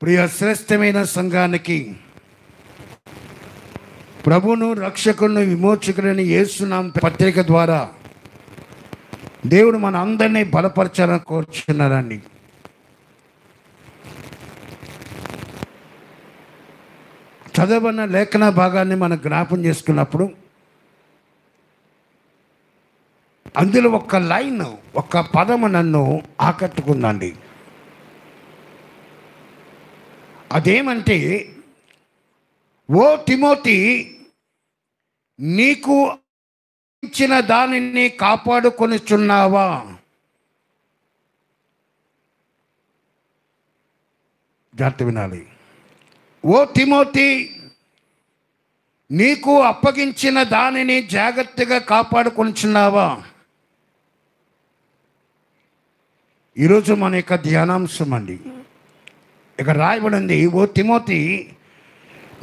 ప్రియ శ్రేష్టమైన సంఘానికి ప్రభును రక్షకుని విమోచకుడైన యేసునామ పత్రిక ద్వారా దేవుడు మన అందరినీ బలపరచాలని కోరుచున్నారండి. చదవన్న లేఖన భాగాన్ని మనం జ్ఞాపం చేసుకున్నప్పుడు అందులో ఒక లైన్, ఒక పదము నన్ను ఆకట్టుకుందండి. అదేమంటే, ఓ తిమోతి, నీకు ఇచ్చిన దానిని కాపాడుకొనిచున్నావా? జాగ్రత్త వినాలి. ఓ తిమోతి, నీకు అప్పగించిన దానిని జాగ్రత్తగా కాపాడుకొనిచున్నావా? ఈరోజు మన యొక్క ధ్యానాంశం అండి. ఇక రాయబడింది, ఓ తిమోతి,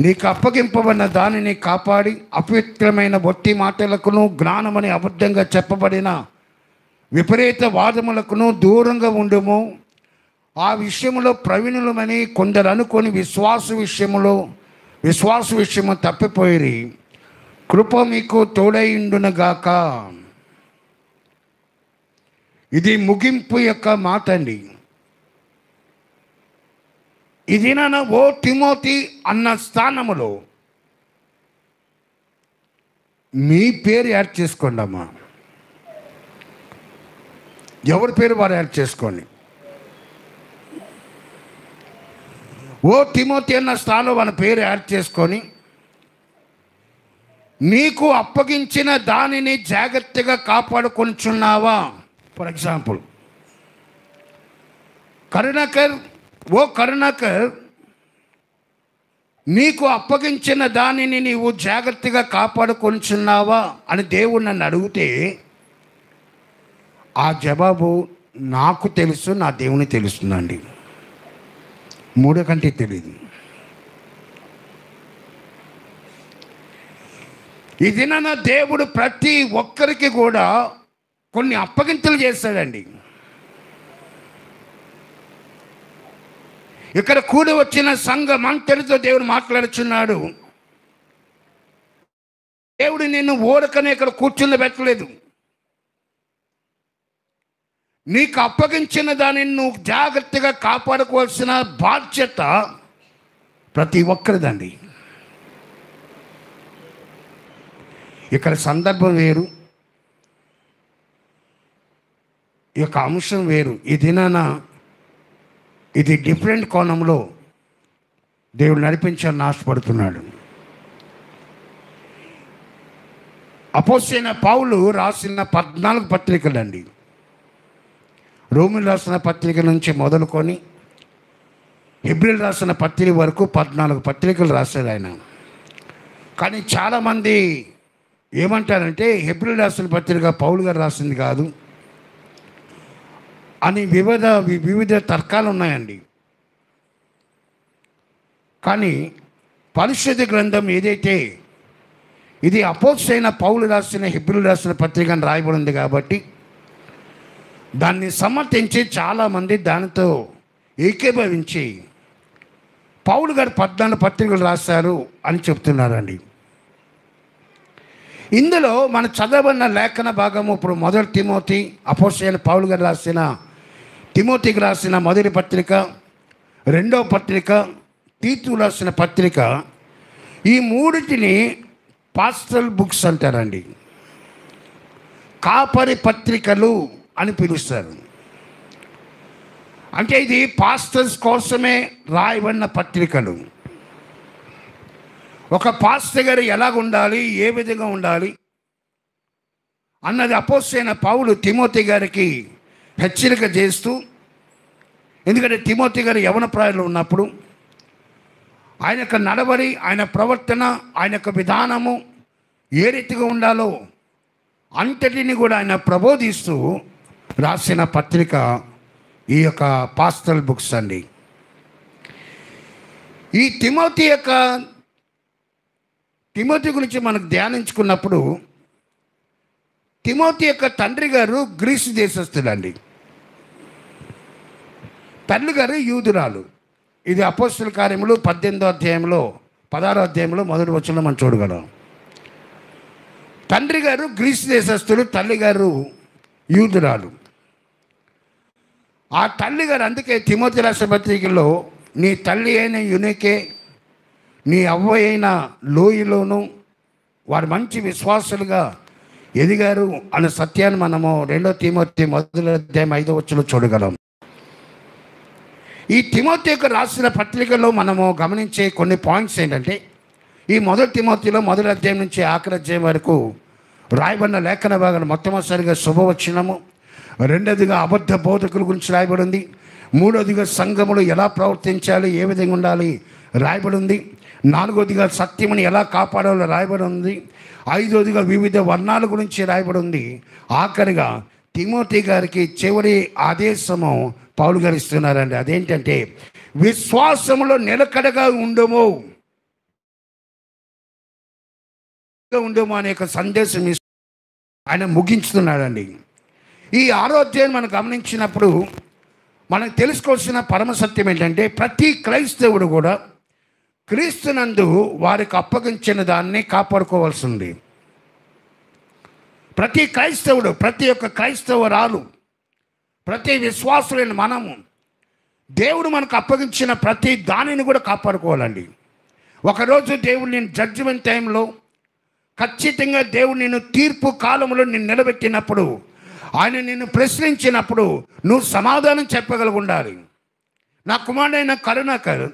నీకు అప్పగింపబడిన దానిని కాపాడి అపవిత్రమైన వట్టి మాటలకును జ్ఞానమని అబద్ధంగా చెప్పబడిన విపరీత వాదములకును దూరంగా ఉండుము. ఆ విషయంలో ప్రవీణులమని కొందరు అనుకొని విశ్వాస విషయము తప్పిపోయి, కృప మీకు తోడైండునగాక. ఇది ముగింపు యొక్క మాట అండి. ఇది నా ఓ తిమోతి అన్న స్థానములో మీ పేరు యాడ్ చేసుకోండి అమ్మా. ఎవరి పేరు వారు యాడ్ చేసుకోండి. ఓ తిమోతి అన్న స్థానంలో మన పేరు యాడ్ చేసుకొని, నీకు అప్పగించిన దానిని జాగ్రత్తగా కాపాడుకొనిచున్నావా? ఫర్ ఎగ్జాంపుల్, కరుణాకర్, నీకు అప్పగించిన దానిని నీవు జాగ్రత్తగా కాపాడుకొనిచున్నావా అని దేవుడు నన్ను అడిగితే, ఆ జవాబు నాకు తెలుసు, నా దేవుని తెలుస్తుందండి. మూడో కంటే తెలియదు. ఇది నా దేవుడు ప్రతి ఒక్కరికి కూడా కొన్ని అప్పగింతలు చేశాడండి. ఇక్కడ కూడి వచ్చిన సంఘం అంతటితో దేవుడు మాట్లాడుచున్నాడు. దేవుడు నిన్ను ఓరకనే ఇక్కడ కూర్చుని పెట్టలేదు. నీకు అప్పగించిన దానిని నువ్వు జాగ్రత్తగా కాపాడుకోవాల్సిన బాధ్యత ప్రతి ఒక్కరిదండి. ఇక్కడ సందర్భం వేరు, ఈ యొక్క అంశం వేరు. ఇది డిఫరెంట్ కోణంలో దేవుడు నడిపించాలని ఆశపడుతున్నాడు. అపోస్తలుడైన పౌలు రాసిన 14 పత్రికలండి. రోమీయులకు రాసిన పత్రిక నుంచి మొదలుకొని హెబ్రీయులకు రాసిన పత్రిక వరకు 14 పత్రికలు రాశాడు ఆయన. కానీ చాలామంది ఏమంటారంటే, హెబ్రీయులకు రాసిన పత్రిక పౌలు గారు రాసింది కాదు అని వివిధ తర్కాలు ఉన్నాయండి. కానీ పరిశుద్ధ గ్రంథం ఏదైతే ఇది అపోస్తలుడైన పౌలు రాసిన హెబ్రీయులకు రాసిన పత్రిక అని రాయబడింది కాబట్టి దాన్ని సమర్థించి చాలామంది దానితో ఏకీభవించి పౌలు గారు 14 పత్రికలు రాశారు అని చెప్తున్నారండి. ఇందులో మన చదవబడిన లేఖన భాగము ఇప్పుడు మొదటి తిమోతి, అపోస్తలుడైన పౌలు గారు రాసిన తిమోతికి రాసిన మొదటి పత్రిక, రెండవ పత్రిక, తీతు రాసిన పత్రిక, ఈ మూడిటిని పాస్టల్ బుక్స్ అంటారండి. కాపరి పత్రికలు అని పిలుస్తారు. అంటే ఇది పాస్టర్స్ కోసమే రాయబడిన పత్రికలు. ఒక పాస్టర్ గారు ఎలాగ ఉండాలి, ఏ విధంగా ఉండాలి అన్నది అపోస్తలుడైన పౌలు తిమోతి గారికి హెచ్చరిక చేస్తూ, ఎందుకంటే తిమోతి గారు యవన ప్రాయంలో ఉన్నప్పుడు ఆయన యొక్క నడవడి, ఆయన ప్రవర్తన, ఆయన యొక్క విధానము ఏ రీతిగా ఉండాలో అంతటిని కూడా ఆయన ప్రబోధిస్తూ రాసిన పత్రిక ఈ యొక్క పాస్టల్ బుక్స్ అండి. ఈ తిమోతి గురించి మనకు ధ్యానించుకున్నప్పుడు, తిమోతి యొక్క తండ్రి గారు గ్రీసు దేశస్థులండి. తల్లి గారు యూదురాలు. ఇది అపోస్తల కార్యములు 18వ అధ్యాయంలో 16వ అధ్యాయంలో మొదటి వచనంలో మనం చూడగలం. తండ్రి గారు గ్రీసు దేశస్థులు, తల్లి గారు యూదురాలు. ఆ తల్లి గారు అందుకే తిమోతి రాసిన పత్రికలో నీ తల్లి అయిన యునికే, నీ అవ్వ అయిన లోయలోను వారు మంచి విశ్వాసులుగా ఎదిగారు అనే సత్యాన్ని మనము 2 తిమోతి 1వ అధ్యాయం 5వ వచనంలో చూడగలం. ఈ తిమోతికి రాసిన పత్రికలో మనము గమనించే కొన్ని పాయింట్స్ ఏంటంటే, ఈ 1 తిమోతిలో 1వ అధ్యాయం నుంచి ఆఖరి అధ్యాయం వరకు రాయబడిన లేఖన భాగాలు మొట్టమొదటిసారిగా శుభవచనము, రెండోదిగా అబద్ధ బోధకుల గురించి రాయబడింది, మూడోదిగా సంఘములు ఎలా ప్రవర్తించాలి, ఏ విధంగా ఉండాలి రాయబడి ఉంది, నాలుగోదిగా సత్యముని ఎలా కాపాడాలో రాయబడి ఉంది, ఐదోదిగా వివిధ వర్ణాల గురించి రాయబడి ఉంది. ఆఖరిగా తిమోతి గారికి చివరి ఆదేశము పౌలు గారు ఇస్తున్నారండి. అదేంటంటే విశ్వాసములో నిలకడగా ఉండము అనే ఒక సందేశం ఆయన ముగించుతున్నాడండి. ఈ 6వ అధ్యాయం మనం గమనించినప్పుడు మనకు తెలుసుకోవాల్సిన పరమ సత్యం ఏంటంటే, ప్రతి క్రైస్తవుడు కూడా క్రీస్తునందు వారికి అప్పగించిన దాన్ని కాపాడుకోవాల్సి ఉంది. ప్రతి క్రైస్తవుడు, ప్రతి ఒక్క క్రైస్తవరాలు, ప్రతి విశ్వాసులైన మనము దేవుడు మనకు అప్పగించిన ప్రతి దానిని కూడా కాపాడుకోవాలండి. ఒకరోజు దేవుడు నేను జడ్జిమెంట్ టైంలో ఖచ్చితంగా దేవుడు నేను తీర్పు కాలంలో నేను నిలబెట్టినప్పుడు, ఆయన నిన్ను ప్రశ్నించినప్పుడు నువ్వు సమాధానం చెప్పగలిగి ఉండాలి. నా కుమారుడైన కరుణాకర్,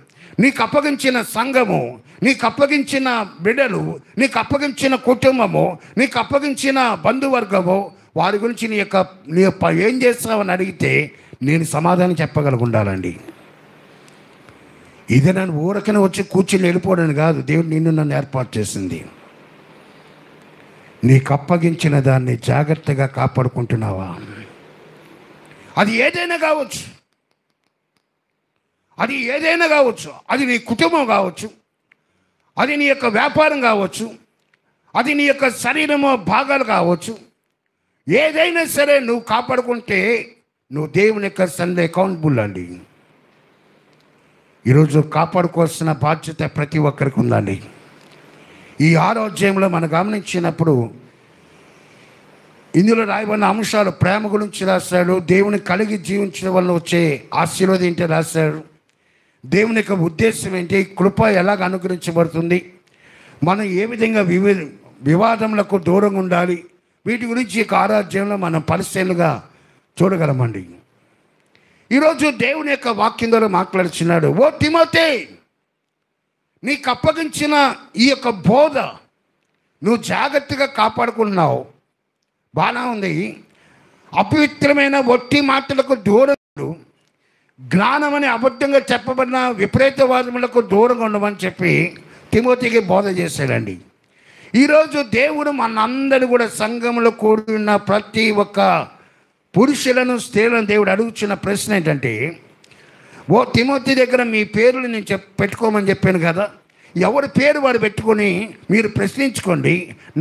నీకు అప్పగించిన సంఘము, నీకు అప్పగించిన బిడ్డలు, నీకు అప్పగించిన కుటుంబము, నీకు అప్పగించిన బంధువర్గము, వారి గురించి నీ యొక్క ఏం చేస్తావని అడిగితే నేను సమాధానం చెప్పగలిగి ఉండాలండి. ఇది నన్ను ఊరకనే వచ్చి కూర్చుని వెళ్ళిపోవడానికి కాదు, దేవుడు నిన్ను నన్ను ఏర్పాటు చేసింది. నీకు అప్పగించిన దాన్ని జాగ్రత్తగా కాపాడుకుంటున్నావా? అది ఏదైనా కావచ్చు, అది ఏదైనా కావచ్చు, అది నీ కుటుంబం కావచ్చు, అది నీ యొక్క వ్యాపారం కావచ్చు, అది నీ యొక్క శరీరము భాగాలు కావచ్చు, ఏదైనా సరే నువ్వు కాపాడుకుంటే నువ్వు దేవుని యొక్క సన్నిధిలో అకౌంటబుల్ అండి. ఈరోజు కాపాడుకోవాల్సిన బాధ్యత ప్రతి ఒక్కరికి ఉందండి. ఈ 6వ అధ్యాయంలో మనం గమనించినప్పుడు ఇందులో రాయబడిన అంశాలు ప్రేమ గురించి రాశాడు, దేవుని కలిగి జీవించడం వల్ల వచ్చే ఆశీర్వాదం ఏంటి రాశాడు, దేవుని యొక్క ఉద్దేశం ఏంటి, కృప ఎలాగ అనుగ్రహించబడుతుంది, మనం ఏ విధంగా వివాదములకు దూరంగా ఉండాలి, వీటి గురించి ఈ 6వ అధ్యాయంలో మనం పరిశీలనగా చూడగలమండి. ఈరోజు దేవుని యొక్క వాక్యం ద్వారా మాట్లాడుచున్నాడు. ఓ తిమోతి, నీకు అప్పగించిన ఈ యొక్క బోధ నువ్వు జాగ్రత్తగా కాపాడుకున్నావు, బాగా ఉంది. అపవిత్రమైన ఒట్టి మాటలకు దూరం, జ్ఞానం అని అబద్ధంగా చెప్పబడిన విపరీతవాదములకు దూరంగా ఉండమని చెప్పి తిమోతికి బోధ చేశాడండి. ఈరోజు దేవుడు మనందరూ కూడా సంఘంలో కూడిన ప్రతి ఒక్క పురుషులను, స్త్రీలను దేవుడు అడుగుతున్న ప్రశ్న ఏంటంటే, ఓ తిమోతి దగ్గర మీ పేర్లు నేను పెట్టుకోమని చెప్పాను కదా, ఎవరి పేరు వాడు పెట్టుకొని మీరు ప్రశ్నించుకోండి,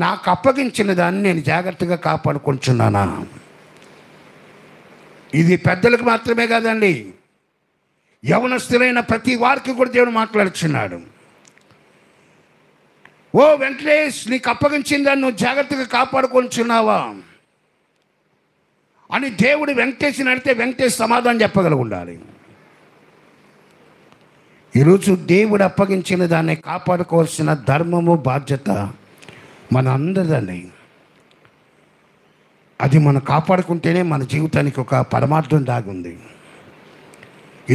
నాకు అప్పగించిన దాన్ని నేను జాగ్రత్తగా కాపాడుకుంటున్నానా? ఇది పెద్దలకు మాత్రమే కాదండి, యవనస్తులైన ప్రతి వారికి కూడా దేవుడు మాట్లాడుచున్నాడు. ఓ వెంకటేష్, నీకు అప్పగించిన దాన్ని నువ్వు జాగ్రత్తగా కాపాడుకుంటున్నావా అని దేవుడు వెంకటేష్ని అడిగితే వెంకటేష్ సమాధానం చెప్పగలిగి ఉండాలి. ఈరోజు దేవుడు అప్పగించిన దాన్ని కాపాడుకోవాల్సిన ధర్మము, బాధ్యత మన అందరిదండి. అది మనం కాపాడుకుంటేనే మన జీవితానికి ఒక పరమార్థం దాగుంది.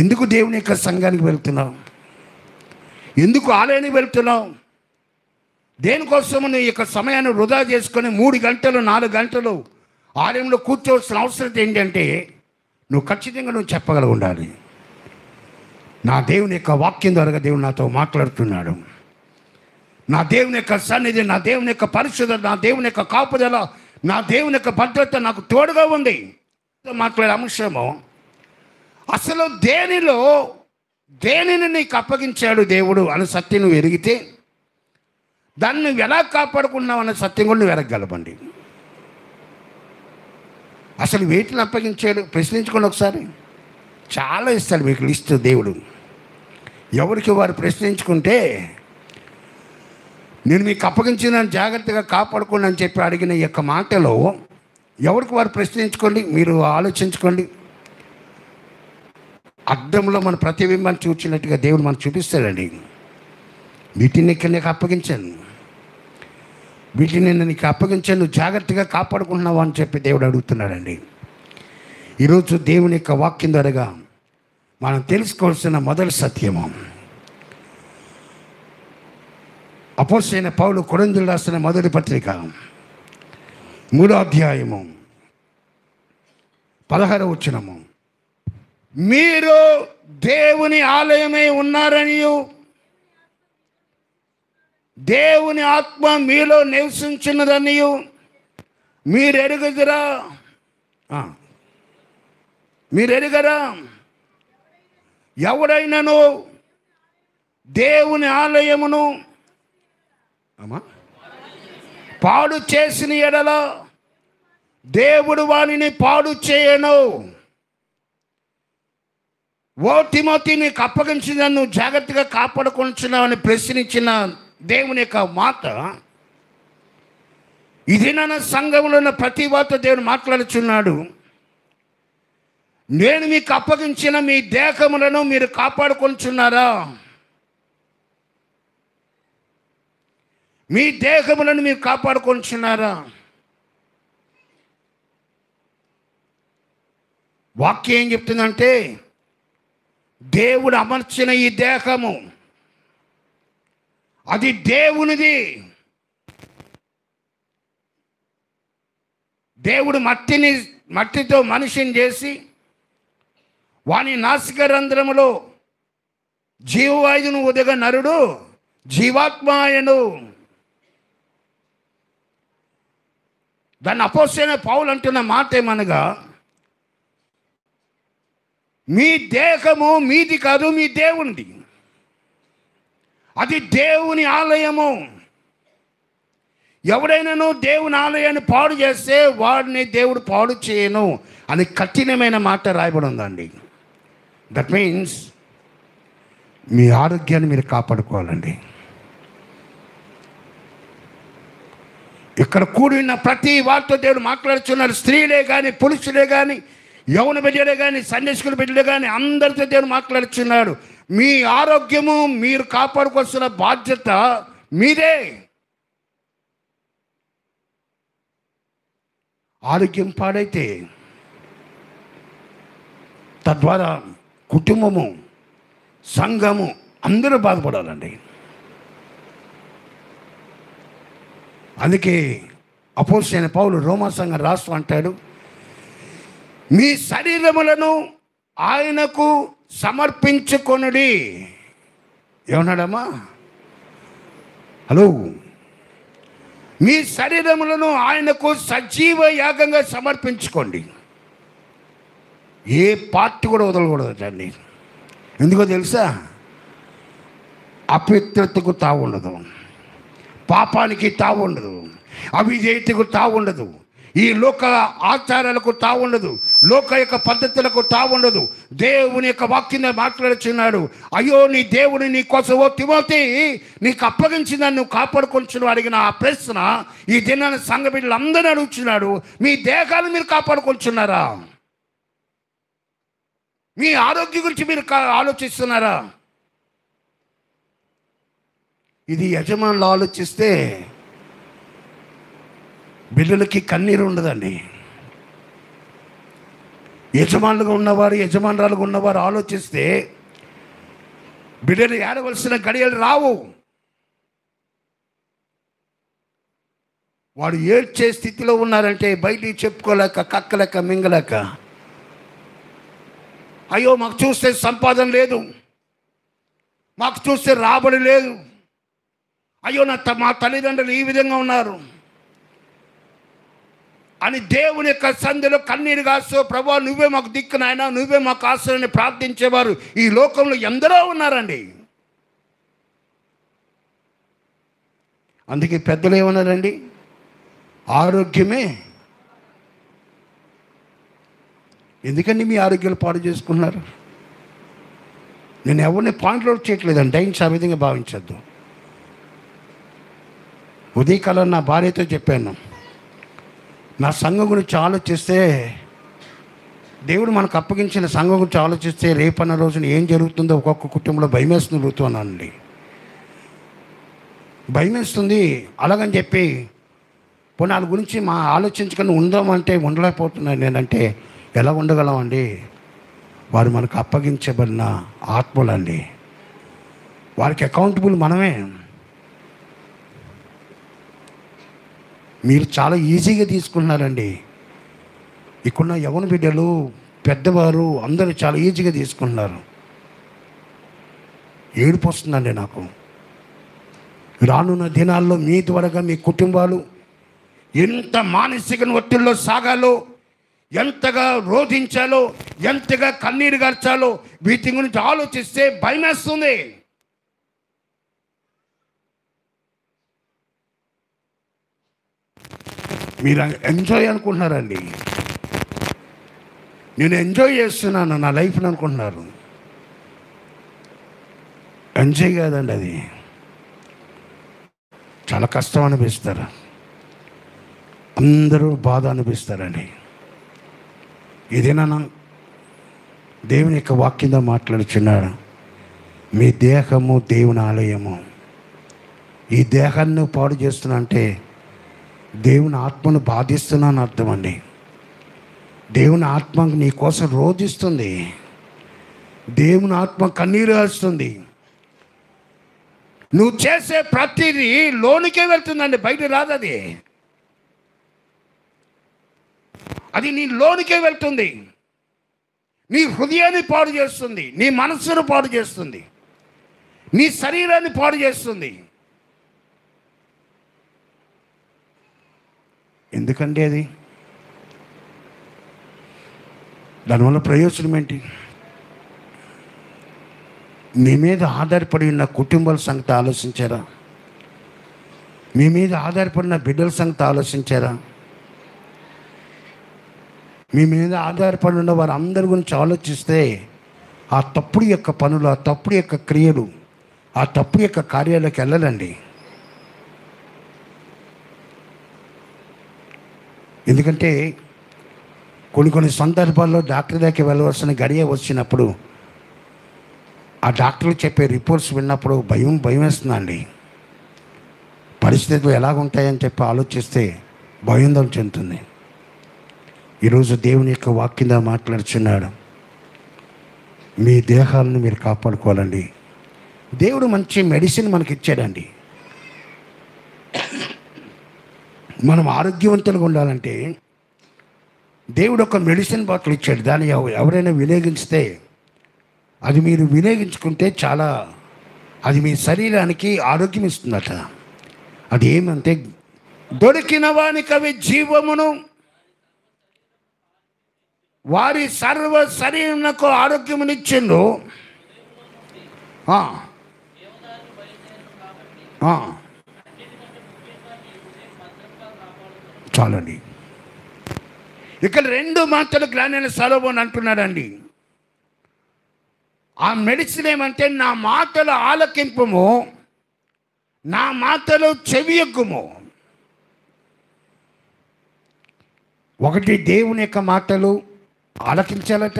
ఎందుకు దేవుని యొక్క సంఘానికి వెళ్తున్నావు? ఎందుకు ఆలయానికి వెళ్తున్నావు? దేనికోసము నీ యొక్క సమయాన్ని వృధా చేసుకొని 3 గంటలు 4 గంటలు ఆలయంలో కూర్చోవలసిన అవసరం ఏంటంటే నువ్వు ఖచ్చితంగా నువ్వు చెప్పగలిగి ఉండాలి. నా దేవుని యొక్క వాక్యం ద్వారా దేవుడు నాతో మాట్లాడుతున్నాడు. నా దేవుని యొక్క సన్నిధి, నా దేవుని యొక్క పరిశుద్ధత, నా దేవుని యొక్క కాపుదల, నా దేవుని యొక్క భద్రత నాకు తోడుగా ఉంది. మాట్లాడే అంశము అసలు దేనిని నీకు అప్పగించాడు దేవుడు అనే సత్యం నువ్వు ఎరిగితే దాన్ని నువ్వు ఎలా కాపాడుకున్నావు అనే సత్యం కూడా నువ్వు ఎరగలబండి. అసలు వేటిని అప్పగించాడు ప్రశ్నించుకోండి ఒకసారి. చాలా ఇస్తాడు మీకు లిస్ట్ దేవుడు. ఎవరికి వారు ప్రశ్నించుకుంటే, నేను మీకు అప్పగించిన జాగ్రత్తగా కాపాడుకోండి అని చెప్పి అడిగిన ఈ యొక్క మాటలో ఎవరికి వారు ప్రశ్నించుకోండి, మీరు ఆలోచించుకోండి. అద్దంలో మన ప్రతిబింబాన్ని చూచినట్టుగా దేవుడు మనకు చూపిస్తాడండి. వీటిని ఇక్కడ నీకు అప్పగించాను, వీటిని నేను నీకు అప్పగించాను, నువ్వు జాగ్రత్తగా కాపాడుకుంటున్నావు అని చెప్పి దేవుడు అడుగుతున్నాడండి. ఈరోజు దేవుని యొక్క వాక్యం ద్వారాగా మనం తెలుసుకోవాల్సిన మొదటి సత్యము, అపోస్తలుడైన పౌలు కొరింథీయులకు రాసిన మొదటి పత్రిక 3వ అధ్యాయము 16వ వచనము, మీరు దేవుని ఆలయమై ఉన్నారనియు దేవుని ఆత్మ మీలో నివసించున్నదనియు మీరు ఎరుగరా? ఎవడైనాను దేవుని ఆలయమును పాడు చేసిన ఎడల దేవుడు వానిని పాడు చేయను. ఓ తిమోతి, నీకు అప్పగించిన నువ్వు జాగ్రత్తగా కాపాడుకుంటున్నావని ప్రశ్నించిన దేవుని యొక్క మాట ఇది. నా సంఘంలో ఉన్న ప్రతి వార్త దేవుడు మాట్లాడుచున్నాడు. నేను మీకు అప్పగించిన మీ దేహములను మీరు కాపాడుకుంటున్నారా? మీ దేహములను మీరు కాపాడుకుంటున్నారా? వాక్యం ఏం చెప్తుందంటే, దేవుడు అమర్చిన ఈ దేహము అది దేవునిది. దేవుడు మట్టితో మనిషిని చేసి వాని నాసిక రంధ్రములో జీవవాయువును ఉదగ నరుడు జీవాత్మాయను. దాన్ని అపోస్తలుడైన పౌలు అంటున్న మాట ఏమనగా, మీ దేహము మీది కాదు, మీ దేవునిది. అది దేవుని ఆలయము. ఎవడైనాను దేవుని ఆలయాన్ని పాడు చేస్తే వాడిని దేవుడు పాడు చేయను అని కఠినమైన మాట రాయబడి ఉందండి. దట్ మీన్స్ మీ ఆరోగ్యాన్ని మీరు కాపాడుకోవాలండి. ఇక్కడ కూడిన ప్రతి వారితో దేవుడు మాట్లాడుతున్నారు. స్త్రీలే కానీ, పురుషులే కానీ, యౌవన బిడ్డలే కానీ, సన్యాసికుల బిడ్డలే కానీ, అందరితో దేవుడు మాట్లాడుతున్నాడు. మీ ఆరోగ్యము మీరు కాపాడుకోవాల్సిన బాధ్యత మీదే. ఆరోగ్యం పాడైతే తద్వారా కుటుంబము, సంఘము అందరూ బాధపడాలండి. అందుకే అపోస్తలుడైన పౌలు రోమా సంఘం రాస్తూ అంటాడు, మీ శరీరములను ఆయనకు సమర్పించుకొనుడి. ఏమన్నాడమ్మా? హలో, మీ శరీరములను ఆయనకు సజీవ యాగంగా సమర్పించుకోండి. ఏ పార్టీ కూడా వదలకూడదండి. ఎందుకో తెలుసా? అపవిత్రతకు తావుండదు, పాపానికి తావుండదు, అవిధేయతకు తావుండదు, ఈ లోక ఆచారాలకు తావుండదు, లోక యొక్క పద్ధతులకు తావుండదు. దేవుని యొక్క వాక్యం మాట్లాడుచున్నాడు. అయ్యో, నీ దేవుని నీ కోసం, ఓ తిమోతి, నీకు అప్పగించిందని నువ్వు కాపాడుకొంచును అడిగిన ఆ ప్రశ్న ఈ దినాన్ని సంఘ బిడ్డలు అందరూ అడుగుతున్నాడు. మీ దేహాలు మీరు కాపాడుకొంచున్నారా? మీ ఆరోగ్యం గురించి మీరు ఆలోచిస్తున్నారా? ఇది యజమానులు ఆలోచిస్తే బిడ్డలకి కన్నీరు ఉండదండి. యజమానులుగా ఉన్నవారు, యజమానురాలుగా ఉన్నవారు ఆలోచిస్తే బిడ్డలు ఏడవలసిన గడియలు రావు. వాడు ఏడ్చే స్థితిలో ఉన్నారంటే బయటికి చెప్పుకోలేక, కక్కలేక, మింగలేక, అయ్యో మాకు చూస్తే సంపాదన లేదు, మాకు చూస్తే రాబడి లేదు, అయ్యో మా తల్లిదండ్రులు ఈ విధంగా ఉన్నారు అని దేవుని యొక్క సంధిలో కన్నీరు కాస్తూ, ప్రభువా నువ్వే మాకు దిక్కు నాయనా, నువ్వే మాకు ఆశ్రయాన్ని ప్రార్థించేవారు ఈ లోకంలో ఎందరో ఉన్నారండి. అందుకే పెద్దలు ఏమన్నారండి? ఆరోగ్యమే. ఎందుకండి మీ ఆరోగ్యాలు పాడు చేసుకున్నారు? నేను ఎవరిని పాయింట్ అవుట్ చేయట్లేదండి, దయించి ఆ విధంగా భావించద్దు. ఉదయకాలం నా భార్యతో చెప్పాను, నా సంఘం గురించి ఆలోచిస్తే, దేవుడు మనకు అప్పగించిన సంఘం గురించి ఆలోచిస్తే రేపన్న రోజున ఏం జరుగుతుందో ఒక్కొక్క కుటుంబంలో భయమేస్తుంది అడుగుతున్నానండి. భయమేస్తుంది. అలాగని చెప్పి వాళ్ళ గురించి మా ఆలోచించుకొని ఉందామంటే ఉండలేకపోతున్నాను. నేనంటే ఎలా ఉండగలమండి? వారు మనకు అప్పగించబడిన ఆత్మలండి, వారికి అకౌంటబుల్ మనమే. మీరు చాలా ఈజీగా తీసుకున్నారండి. ఇక్కడున్న యవ్వన బిడ్డలు, పెద్దవారు అందరూ చాలా ఈజీగా తీసుకుంటున్నారు. ఏడుపు వస్తుందండి నాకు. రానున్న దినాల్లో మీ ద్వారాగా మీ కుటుంబాలు ఎంత మానసిక ఒత్తిడిలో సాగాలో, ఎంతగా రోధించాలో, ఎంతగా కన్నీరు గార్చాలో వీటి గురించి ఆలోచిస్తే భయమేస్తుంది. మీరు ఎంజాయ్ అనుకుంటున్నారండి, నేను ఎంజాయ్ చేస్తున్నాను నా లైఫ్ని అనుకుంటున్నారు. ఎంజాయ్ కాదండి, అది చాలా కష్టం అనిపిస్తారు. అందరూ బాధ అనిపిస్తారండి. ఇదేనా దేవుని యొక్క వాక్యంతో మాట్లాడుచున్నాడు. మీ దేహము దేవుని ఆలయము. ఈ దేహాన్ని పాడు చేస్తున్నా అంటే దేవుని ఆత్మను బాధిస్తున్నాను అర్థం అండి. దేవుని ఆత్మ నీ కోసం రోధిస్తుంది. దేవుని ఆత్మ కన్నీరు వస్తుంది. నువ్వు చేసే ప్రతిదీ లోనికే వెళ్తుందండి, బయట రాదు. అది నీ లోనికే వెళ్తుంది. నీ హృదయాన్ని పాడు చేస్తుంది, నీ మనస్సును పాడు చేస్తుంది, నీ శరీరాన్ని పాడు చేస్తుంది. ఎందుకంటే అది దానివల్ల ప్రయోజనం ఏంటి? మీ మీద ఆధారపడి ఉన్న కుటుంబాల సంగతి ఆలోచించారా? మీ మీద ఆధారపడిన బిడ్డల సంగతి ఆలోచించారా? మీ మీద ఆధారపడి ఉన్న వారు అందరి గురించి ఆలోచిస్తే ఆ తప్పుడు యొక్క పనులు, ఆ తప్పుడు యొక్క క్రియలు, ఆ తప్పుడు యొక్క కార్యాలకు వెళ్ళాలండి. ఎందుకంటే కొన్ని సందర్భాల్లో డాక్టర్ దగ్గరికి వెళ్ళవలసిన గడియ వచ్చినప్పుడు ఆ డాక్టర్లు చెప్పే రిపోర్ట్స్ విన్నప్పుడు భయం వేస్తుందండి. పరిస్థితులు ఎలాగుంటాయని చెప్పి ఆలోచిస్తే భయందం చెందుతుంది. ఈరోజు దేవుని యొక్క వాక్యంగా మాట్లాడుచున్నాడు. మీ దేహాలను మీరు కాపాడుకోవాలండి. దేవుడు మంచి మెడిసిన్ మనకి ఇచ్చాడండి. మనం ఆరోగ్యవంతులుగా ఉండాలంటే దేవుడు ఒక మెడిసిన్ బాటిల్ ఇచ్చాడు. దాన్ని ఎవరైనా వినియోగిస్తే, అది మీరు వినియోగించుకుంటే చాలా, అది మీ శరీరానికి ఆరోగ్యం ఇస్తుందట. అది ఏమంటే, దొరికిన వానికి అవి జీవమును, వారి సర్వ శరీరమునకు ఆరోగ్యమునిచ్చిండు. చాలండి. ఇక్కడ 2 మాటలు జ్ఞానైన సొలొమోను అంటున్నాడండి. ఆ మెడిసిన్ ఏమంటే, నా మాటలు ఆలకింపుము, నా మాటలు చెవియొగ్గుము. ఒకటి, దేవుని యొక్క మాటలు ఆలకించాలట.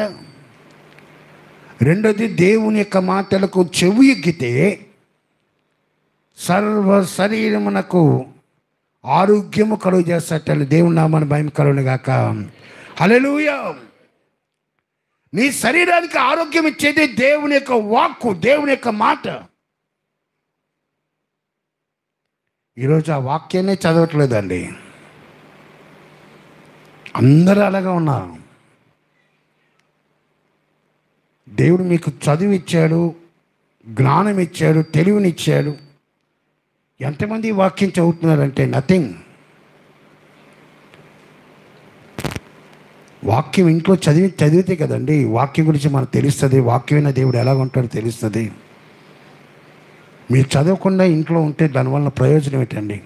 రెండోది, దేవుని యొక్క మాటలకు చెవి ఎగ్గితే సర్వ శరీరమునకు ఆరోగ్యము కలుగు చేస్తాటని దేవుని నామాన్ని భయం కలుగును గాక. హల్లెలూయా. నీ శరీరానికి ఆరోగ్యం ఇచ్చేది దేవుని యొక్క వాక్కు, దేవుని యొక్క మాట. ఈరోజు ఆ వాక్యాన్ని చదవట్లేదండి. అందరూ అలాగా ఉన్నారు. దేవుడు మీకు చదువు ఇచ్చాడు, జ్ఞానం ఇచ్చాడు, తెలివినిచ్చాడు. ఎంతమంది వాక్యం చదువుతున్నారంటే నథింగ్. వాక్యం ఇంట్లో చదివితే కదండి వాక్యం గురించి మనకు తెలుస్తుంది. వాక్యమైన దేవుడు ఎలాగ ఉంటాడో తెలుస్తుంది. మీరు చదవకుండా ఇంట్లో ఉంటే దానివల్ల ప్రయోజనం ఏంటండి?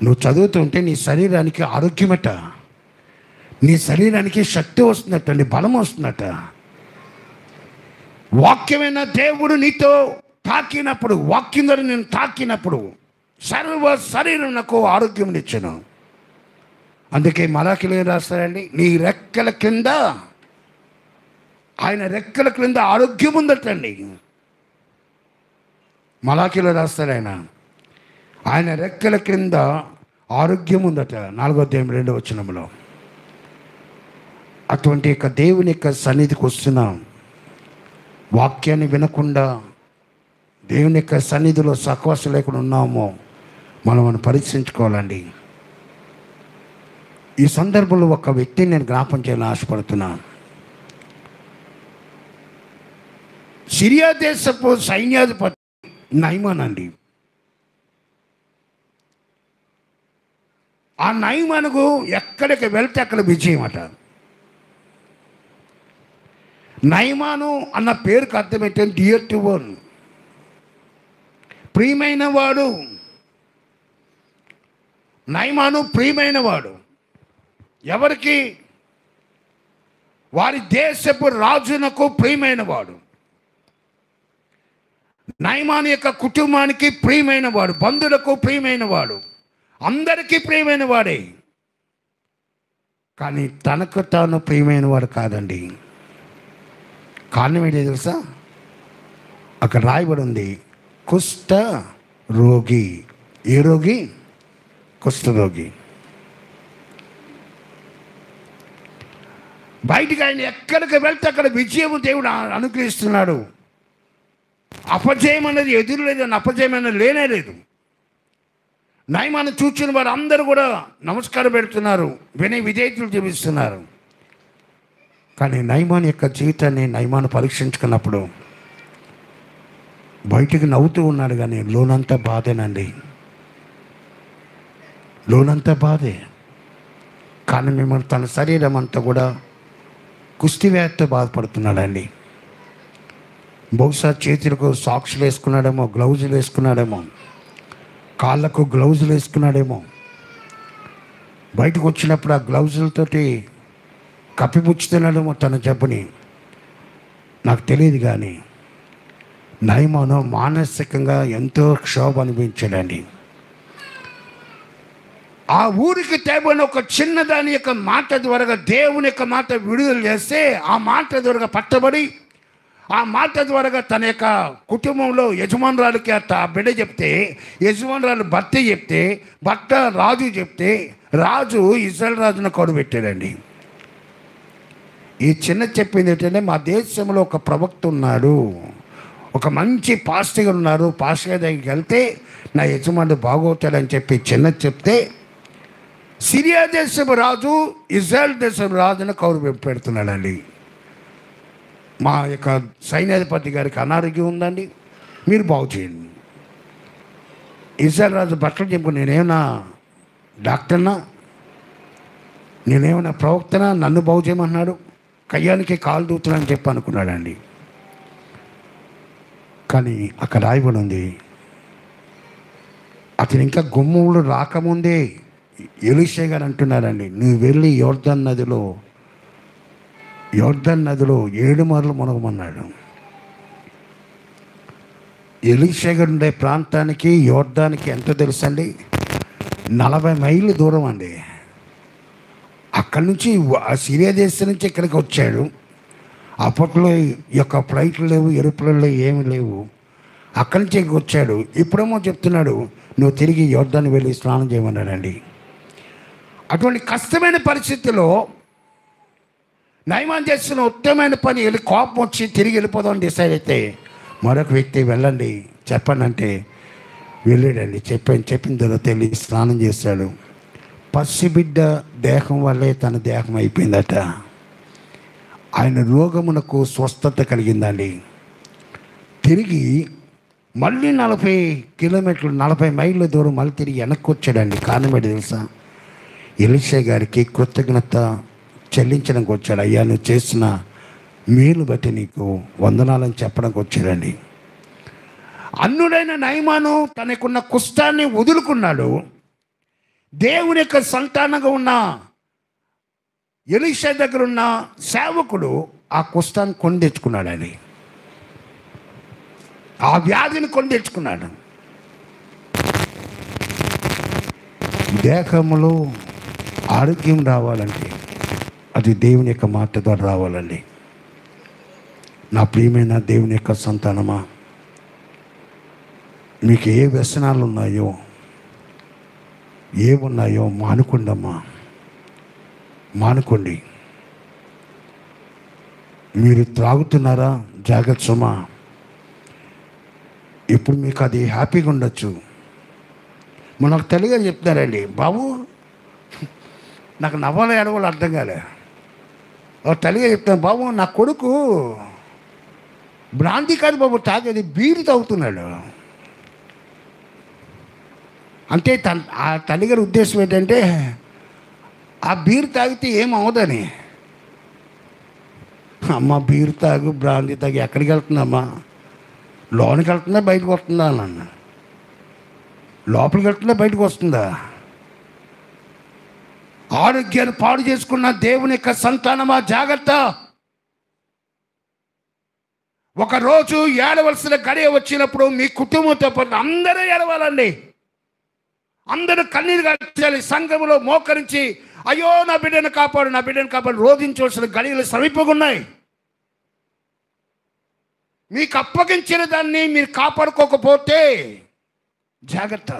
నువ్వు చదువుతుంటే నీ శరీరానికి ఆరోగ్యమట, నీ శరీరానికి శక్తి వస్తుందట అండి, బలం వస్తుందట. వాక్యమైన దేవుడు నీతో తాకినప్పుడు, వాక్యం ద్వారా నేను తాకినప్పుడు సర్వ శరీరం నాకు ఆరోగ్యం ఇచ్చాను. అందుకే మలాఖీలో ఏం రాస్తారండి? నీ రెక్కల క్రింద, ఆయన రెక్కల క్రింద ఆరోగ్యం ఉందటండి. మలాఖీలో రాస్తారు ఆయన రెక్కల క్రింద ఆరోగ్యం ఉందట, 4వ అధ్యాయం 2వ వచనంలో. అటువంటి యొక్క దేవుని యొక్క సన్నిధికి వస్తున్నాం, వాక్యాన్ని వినకుండా దేవుని యొక్క సన్నిధిలో సహవాసం లేకుండా ఉన్నామో మనం పరీక్షించుకోవాలండి. ఈ సందర్భంలో ఒక వ్యక్తిని నేను జ్ఞాపం చేయాలని ఆశపడుతున్నాను. సిరియా దేశపు సైన్యాధిపతి నయమాన్ అండి. ఆ నయమానుకు ఎక్కడికి వెళ్తే అక్కడ విజయం అట. నయమాను అన్న పేరుకు అర్థం ఏంటంటే డియర్ టు వన్, ప్రియమైన వాడు. నయమాను ప్రియమైన వాడు ఎవరికి? వారి దేశపు రాజునకు ప్రియమైన వాడు. నయమాను యొక్క కుటుంబానికి ప్రియమైన వాడు, బంధువులకు ప్రియమైన వాడు, అందరికీ ప్రియమైన వాడే. కానీ తనకు తాను ప్రియమైన వాడు కాదండి. కారణం ఏంటి తెలుసా? అక్కడ రాయబడి ఉంది, కుష్ఠ రోగి. ఏ రోగి? కుష్ఠరోగి. బయటికి ఆయన ఎక్కడికి వెళ్తే అక్కడ విజయం దేవుడు అనుగ్రహిస్తున్నాడు. అపజయం అనేది ఎదురు లేదు, అపజయం అనేది లేనే లేదు. నయమాను చూచిన వారు అందరూ కూడా నమస్కారం పెడుతున్నారు, వినయ విధేయతలు చూపిస్తున్నారు. కానీ నయమాను యొక్క జీవితాన్ని నయమాను పరీక్షించుకున్నప్పుడు బయటికి నవ్వుతూ ఉన్నాడు, కానీ లోనంతా బాధేనండి, లోనంతా బాధే. కానీ మిమ్మల్ని తన శరీరం అంతా కూడా కుష్టివ్యాధితో బాధపడుతున్నాడండి. బహుశా చేతులకు సాక్స్లు వేసుకున్నాడేమో, గ్లౌజులు వేసుకున్నాడేమో, కాళ్ళకు గ్లౌజులు వేసుకున్నాడేమో. బయటకు వచ్చినప్పుడు ఆ గ్లౌజులతోటి కప్పిపుచ్చుతున్నాడేమో తన జబ్బుని, నాకు తెలియదు. కానీ నయమాను మానసికంగా ఎంతో క్షోభ అనుభవించాడండి. ఆ ఊరికి తేబడిన ఒక చిన్నదాని యొక్క మాట ద్వారా దేవుని యొక్క మాట విడుదల చేస్తే, ఆ మాట ద్వారా పట్టబడి, ఆ మాట ద్వారా తన యొక్క కుటుంబంలో యజమానురాలకి ఆ బిడ్డ చెప్తే, యజమానురాలు భర్త చెప్తే, భర్త రాజు చెప్తే, రాజు ఇజ్రాయెల్ రాజును కొడబెట్టాడండి. ఈ చిన్న చెప్పింది ఏంటంటే, మా దేశంలో ఒక ప్రవక్త ఉన్నాడు, ఒక మంచి పాస్టర్ ఉన్నారు, పాస్టర్ దగ్గరికి వెళ్తే నా యజమానుడు బాగోతాడని చెప్పి చిన్న చెప్తే, సిరియా దేశపు రాజు ఇజ్రాయెల్ దేశపు రాజును కౌరు పెడుతున్నాడండి. మా యొక్క సైన్యాధిపతి గారికి అనారోగ్యం ఉందండి, మీరు బాగు చేయండి. ఇజ్రాయెల్ రాజు బట్టలు చెప్పుకుని, నేనేమన్నా డాక్టర్నా, నేనేమన్నా ప్రవక్తనా, నన్ను బాగు చేయమన్నాడు, కయ్యానికి కాలు దూతున్నానని చెప్పి అనుకున్నాడండి. కానీ అక్కడ రాయబడి ఉంది, అతను ఇంకా గుమ్మములు రాకముందే ఎలీషా గారు అంటున్నారండి, నువ్వు వెళ్ళి యోర్దాన్ నదిలో 7 మార్లు మునగమన్నాడు. ఎలీషా గారు ఉండే ప్రాంతానికి యోర్దానికి ఎంత తెలుసండి? 40 మైళ్ళు దూరం అండి. అక్కడి నుంచి ఆ సిరియా దేశం నుంచి ఇక్కడికి వచ్చాడు. అప్పట్లో ఈ యొక్క ఫ్లైట్లు లేవు, ఏరోప్లేన్లు ఏమి లేవు. అక్కడి నుంచి ఇక్కడికి వచ్చాడు. ఇప్పుడేమో చెప్తున్నాడు, నువ్వు తిరిగి యోర్దాన్ని వెళ్ళి స్నానం చేయమన్నాడండి. అటువంటి కష్టమైన పరిస్థితిలో నయమాను చేస్తున్న ఉత్తమమైన పని, వెళ్ళి కోపం వచ్చి తిరిగి వెళ్ళిపోదామని డిసైడ్ అయితే, మరొక వ్యక్తి వెళ్ళండి చెప్పండి అంటే వెళ్ళాడండి. చెప్పిన తర్వాత వెళ్ళి స్నానం చేశాడు. పసిబిడ్డ దేహం వల్లే తన దేహం అయిపోయిందట. ఆయన రోగమునకు స్వస్థత కలిగిందండి. తిరిగి మళ్ళీ 40 కిలోమీటర్లు 40 మైళ్ళ దూరం మళ్ళీ తిరిగి వెనక్కి వచ్చాడండి. కారణం ఏంటి తెలుసా? ఎలీషా గారికి కృతజ్ఞత చెల్లించడానికి వచ్చాడు. అయ్యా, నువ్వు చేసిన మేలు బట్టి నీకు వందనాలని చెప్పడానికి వచ్చాడండి. అన్నుడైన నయమాను తనకున్న కుష్ఠాన్ని వదులుకున్నాడు. దేవుని యొక్క సంతానంగా ఉన్న ఎలీషా దగ్గర ఉన్న సేవకుడు ఆ కుష్ఠాన్ని కొని తెచ్చుకున్నాడని. ఆ వ్యాధిని కొని తెచ్చుకున్నాడు. దేహములో ఆరోగ్యం రావాలంటే అది దేవుని యొక్క మాట ద్వారా రావాలండి. నా ప్రియమైన దేవుని యొక్క సంతానమా, మీకు ఏ వ్యసనాలు ఉన్నాయో ఏమున్నాయో మానుకోండమ్మా, మానుకోండి. మీరు త్రాగుతున్నారా? జాగ్రత్త సుమా. ఇప్పుడు మీకు అది హ్యాపీగా ఉండొచ్చు. మనకు తెలుగుగా చెప్తారండి, బాబు నాకు నవ్వాలో ఏడవాలో అర్థం కాలే. తెలుగుగా చెప్తాను, బాబు నా కొడుకు బ్రాంతి కాదు బాబు తాగేది, బీరు తాగుతున్నాడు అంటే ఆ తల్లిగారి ఉద్దేశం ఏంటంటే ఆ బీరు తాగితే ఏమవుదని. అమ్మ బీరు తాగు బ్రాంతి తాగి ఎక్కడికి వెళ్తుందమ్మా? లోనికి వెళ్తుందా బయటకు వస్తుందా అన్న? లోపలికి వెళ్తుందా బయటకు వస్తుందా? ఆరోగ్యాన్ని పాడు చేసుకున్న దేవుని యొక్క సంతానమా జాగ్రత్త. ఒకరోజు ఏడవలసిన గడియ వచ్చినప్పుడు మీ కుటుంబంతో పాటు అందరూ ఏడవాలండి. అందరూ కన్నీరు గార్చాలి. సంఘములో మోకరించి అయ్యో నా బిడ్డను కాపాడు, నా బిడ్డను కాపాడు రోధించవలసిన గడియలు సమీపంగా ఉన్నాయి. మీకు అప్పగించిన దాన్ని మీరు కాపాడుకోకపోతే జాగ్రత్త.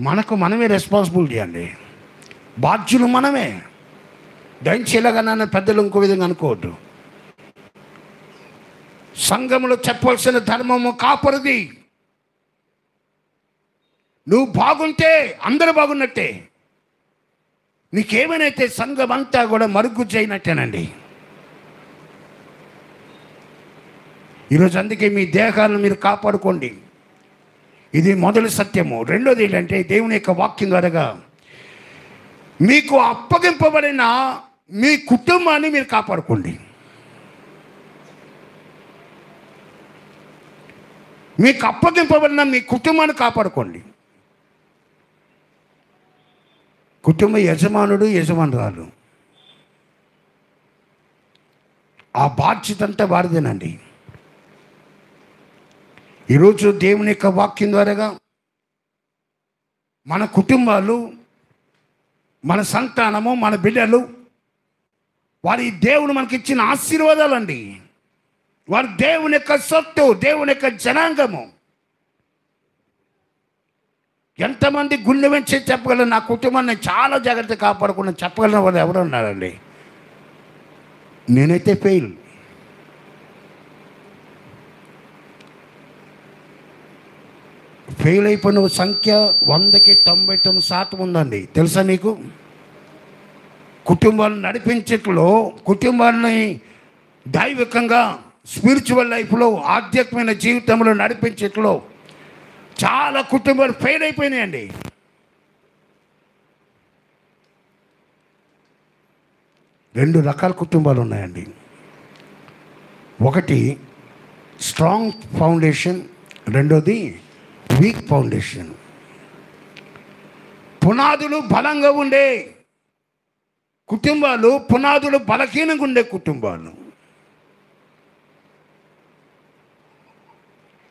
మనకు మనమే రెస్పాన్సిబిలిటీ అండి, బాధ్యులు మనమే. దయచేలాగా పెద్దలు ఇంకో విధంగా అనుకోవద్దు. సంఘములో చెప్పవలసిన ధర్మము కాపరిది. నువ్వు బాగుంటే అందరూ బాగున్నట్టే, నీకేమైనా సంఘం అంతా కూడా మరుగు చేయనట్టేనండి. ఈరోజు అందుకే మీ దేహాలను మీరు కాపాడుకోండి. ఇది మొదటి సత్యము. రెండోది ఏంటంటే దేవుని యొక్క వాక్యం ద్వారాగా మీకు అప్పగింపబడిన మీ కుటుంబాన్ని మీరు కాపాడుకోండి. మీకు అప్పగింపబడిన మీ కుటుంబాన్ని కాపాడుకోండి. కుటుంబ యజమానుడు యజమానురాలు ఆ బాధ్యత అంతా వారిదేనండి. ఈరోజు దేవుని యొక్క వాక్యం ద్వారాగా మన కుటుంబాలు, మన సంతానము, మన బిడ్డలు, వారి దేవుడు మనకి ఇచ్చిన ఆశీర్వాదాలండి. వారు దేవుని యొక్క సొత్తు, దేవుని యొక్క జనాంగము. ఎంతమంది గుండె వెంచి చెప్పగలరు నా కుటుంబాన్ని చాలా జాగ్రత్తగా కాపాడుకున్న చెప్పగలిగిన వాళ్ళు ఎవరు ఉన్నారండి? నేనైతే ఫెయిల్. ఫెయిల్ అయిపోయిన సంఖ్య 100కి 99% ఉందండి. తెలుసా మీకు? కుటుంబాలను నడిపించట్లో, కుటుంబాన్ని దైవికంగా స్పిరిచువల్ లైఫ్లో, ఆధ్యాత్మిక జీవితంలో నడిపించట్లో చాలా కుటుంబాలు ఫెయిల్ అయిపోయినాయండి. రెండు రకాల కుటుంబాలు ఉన్నాయండి. ఒకటి స్ట్రాంగ్ ఫౌండేషన్, రెండోది వీక్ ఫౌండేషన్. పునాదులు బలంగా ఉండే కుటుంబాలు, పునాదులు బలహీనంగా ఉండే కుటుంబాలు.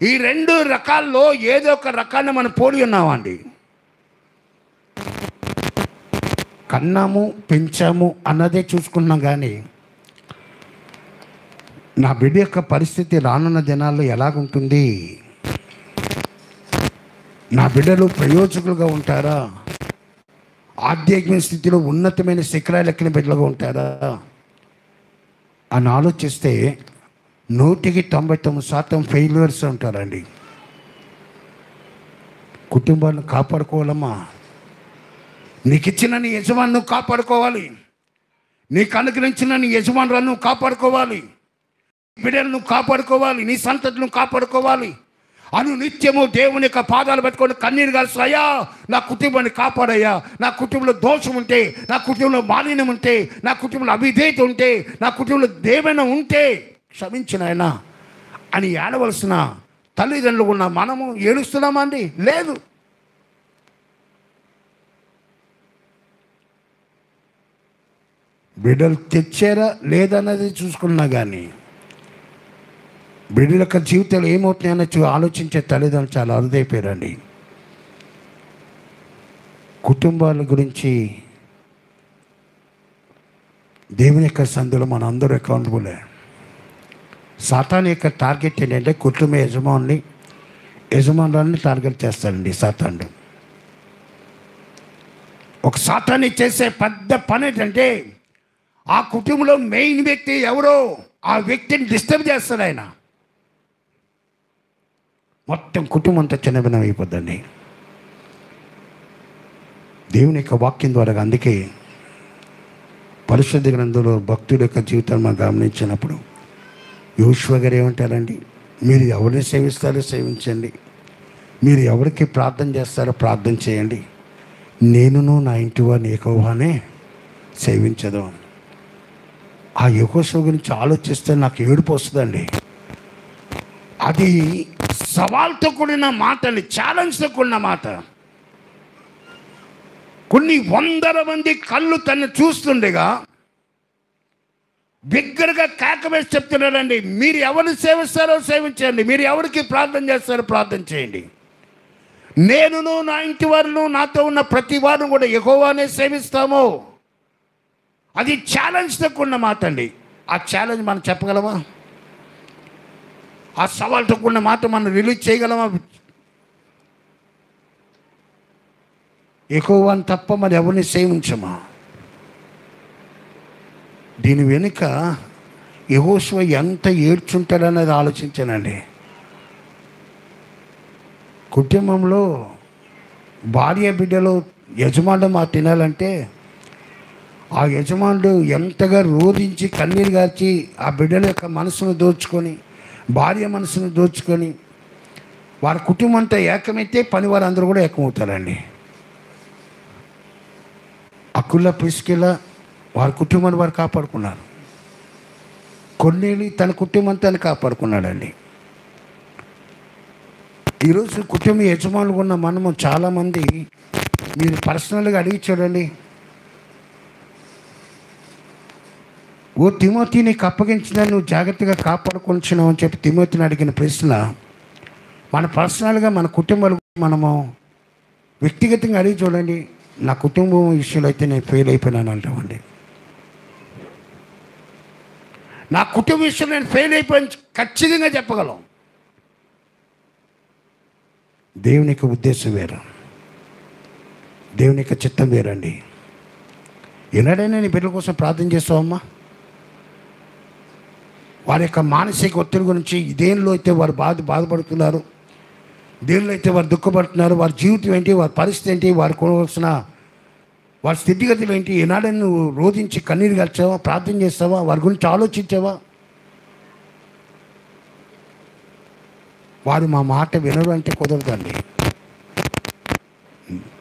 ఈ రెండు రకాల్లో ఏదో ఒక రకాన్ని మనం పోలి ఉన్నామండి. కన్నాము, పెంచాము అన్నదే చూసుకున్నాం. కానీ నా బిడ్డ యొక్క పరిస్థితి రానున్న దినాల్లో ఎలాగుంటుంది? నా బిడ్డలు ప్రయోజకులుగా ఉంటారా? ఆధ్యాత్మిక స్థితిలో ఉన్నతమైన శిఖరాలు ఎక్కిన బిడ్డలుగా ఉంటారా అని ఆలోచిస్తే 100కి 99% ఫెయిల్యూర్స్ ఉంటారండి. కుటుంబాన్ని కాపాడుకోవాలమ్మా. నీకు ఇచ్చిన నీ యజమాను కాపాడుకోవాలి. నీకు అనుగ్రహించిన నీ యజమానులను కాపాడుకోవాలి. బిడ్డలను కాపాడుకోవాలి. నీ సంతతిని కాపాడుకోవాలి. నిత్యము దేవుని యొక్క పాదాలు పెట్టుకొని కన్నీరు కాల్సి, అయ్యా నా కుటుంబాన్ని కాపాడయ్యా, నా కుటుంబంలో దోషం ఉంటే, నా కుటుంబంలో మాలిన్యం ఉంటే, నా కుటుంబంలో అవిధేయత ఉంటే, నా కుటుంబంలో దేవైనా ఉంటే క్షమించిన ఆయన అని ఏడవలసిన తల్లిదండ్రులు ఉన్న మనము ఏడుస్తున్నామా అండి? లేదు. బిడ్డలు తెచ్చారా లేదన్నది చూసుకున్నా కానీ బిడ్డల యొక్క జీవితాలు ఏమవుతున్నాయని ఆలోచించే తల్లిదండ్రులు చాలా అరుదైపోయారండి. కుటుంబాల గురించి దేవుని యొక్క సందులో మన అందరూ అకౌంటబులే. సాతాను యొక్క టార్గెట్ ఏంటంటే కుటుంబ యజమానులని టార్గెట్ చేస్తాడండి సాతానుడు. ఒక సాతాన్ని చేసే పెద్ద పని ఏంటంటే ఆ కుటుంబంలో మెయిన్ వ్యక్తి ఎవరో ఆ వ్యక్తిని డిస్టర్బ్ చేస్తాడు ఆయన. మొత్తం కుటుంబం అంతా చిన్నభిన్నం అయిపోద్దండి. దేవుని యొక్క వాక్యం ద్వారా అందుకే పరిశుద్ధ గ్రంథంలో భక్తుల యొక్క జీవితాన్ని మనం గమనించినప్పుడు యోషువ గారు ఏమంటారండి, మీరు ఎవరిని సేవిస్తారో సేవించండి, మీరు ఎవరికి ప్రార్థన చేస్తారో ప్రార్థన చేయండి, నేనును నా ఇంటి వారిని యెహోవానే సేవించదు. ఆ యెహోషువ గురించి ఆలోచిస్తే నాకు ఏడుపు వస్తుందండి. అది సవాల్తో కూడిన మాట అండి, ఛాలెంజ్తో కూడిన మాట. కొన్ని వందల మంది కళ్ళు తను చూస్తుండగా బిగ్గరగా కేక వేసి చెప్తున్నాడండి, మీరు ఎవరిని సేవిస్తారో సేవించండి, మీరు ఎవరికి ప్రార్థన చేస్తారో ప్రార్థన చేయండి, నేనును నా ఇంటి వారును నాతో ఉన్న ప్రతి వారిని కూడా యెహోవానే సేవిస్తాము. అది ఛాలెంజ్తో కూడిన మాట అండి. ఆ ఛాలెంజ్ మనం చెప్పగలమా? ఆ సవాల్తో కూడిన మాట మనం రిలీజ్ చేయగలమా? యెహోవాని తప్ప మరి ఎవరిని సేవించమా? దీని వెనుక యెహోషువ ఎంత ఏడ్చుంటాడనేది ఆలోచించానండి. కుటుంబంలో భార్య బిడ్డలు యజమానులు మా తినాలంటే ఆ యజమానుడు ఎంతగా రోధించి కన్నీరు గార్చి ఆ బిడ్డల యొక్క మనసును దోచుకొని భార్య మనసును దోచుకొని వారి కుటుంబం అంతా ఏకమైతే పని వారందరూ కూడా ఏకమవుతారండి. అకుల ప్రిస్కిల వారి కుటుంబాన్ని వారు కాపాడుకున్నారు. కొన్నేళ్ళు తన కుటుంబం తను కాపాడుకున్నాడండి. ఈరోజు కుటుంబ యజమానులు ఉన్న మనము చాలామంది మీరు పర్సనల్గా అడిగి చూడండి, ఓ తిమోతి నీకు అప్పగించిన నువ్వు జాగ్రత్తగా కాపాడుకొనిచ్చినావు అని చెప్పి తిమోతిని అడిగిన ప్రశ్న మన పర్సనల్గా మన కుటుంబాలు మనము వ్యక్తిగతంగా అడిగి చూడండి. నా కుటుంబం విషయంలో అయితే నేను ఫెయిల్ అయిపోయినాను అంటామండి. నా కుటుంబ విషయంలో నేను ఫెయిల్ అయిపోయాను ఖచ్చితంగా చెప్పగలం. దేవుని యొక్క ఉద్దేశం వేరు, దేవుని యొక్క చిత్తం వేరండి. ఎన్నడైనా నీ బిడ్డల కోసం ప్రార్థన చేస్తావమ్మా? వారి యొక్క మానసిక ఒత్తిడి గురించి దేనిలో అయితే వారు బాధపడుతున్నారు, దేనిలో అయితే వారు దుఃఖపడుతున్నారు, వారి జీవితం ఏంటి, వారి పరిస్థితి ఏంటి, వారికి కొనవలసిన వారి స్థితిగతులు ఏంటి, ఏనాడని నువ్వు రోధించి కన్నీరు గడిచావా? ప్రార్థన చేస్తావా? వారి గురించి ఆలోచించావా? వారు మా మాట వినరు అంటే కుదరదండి.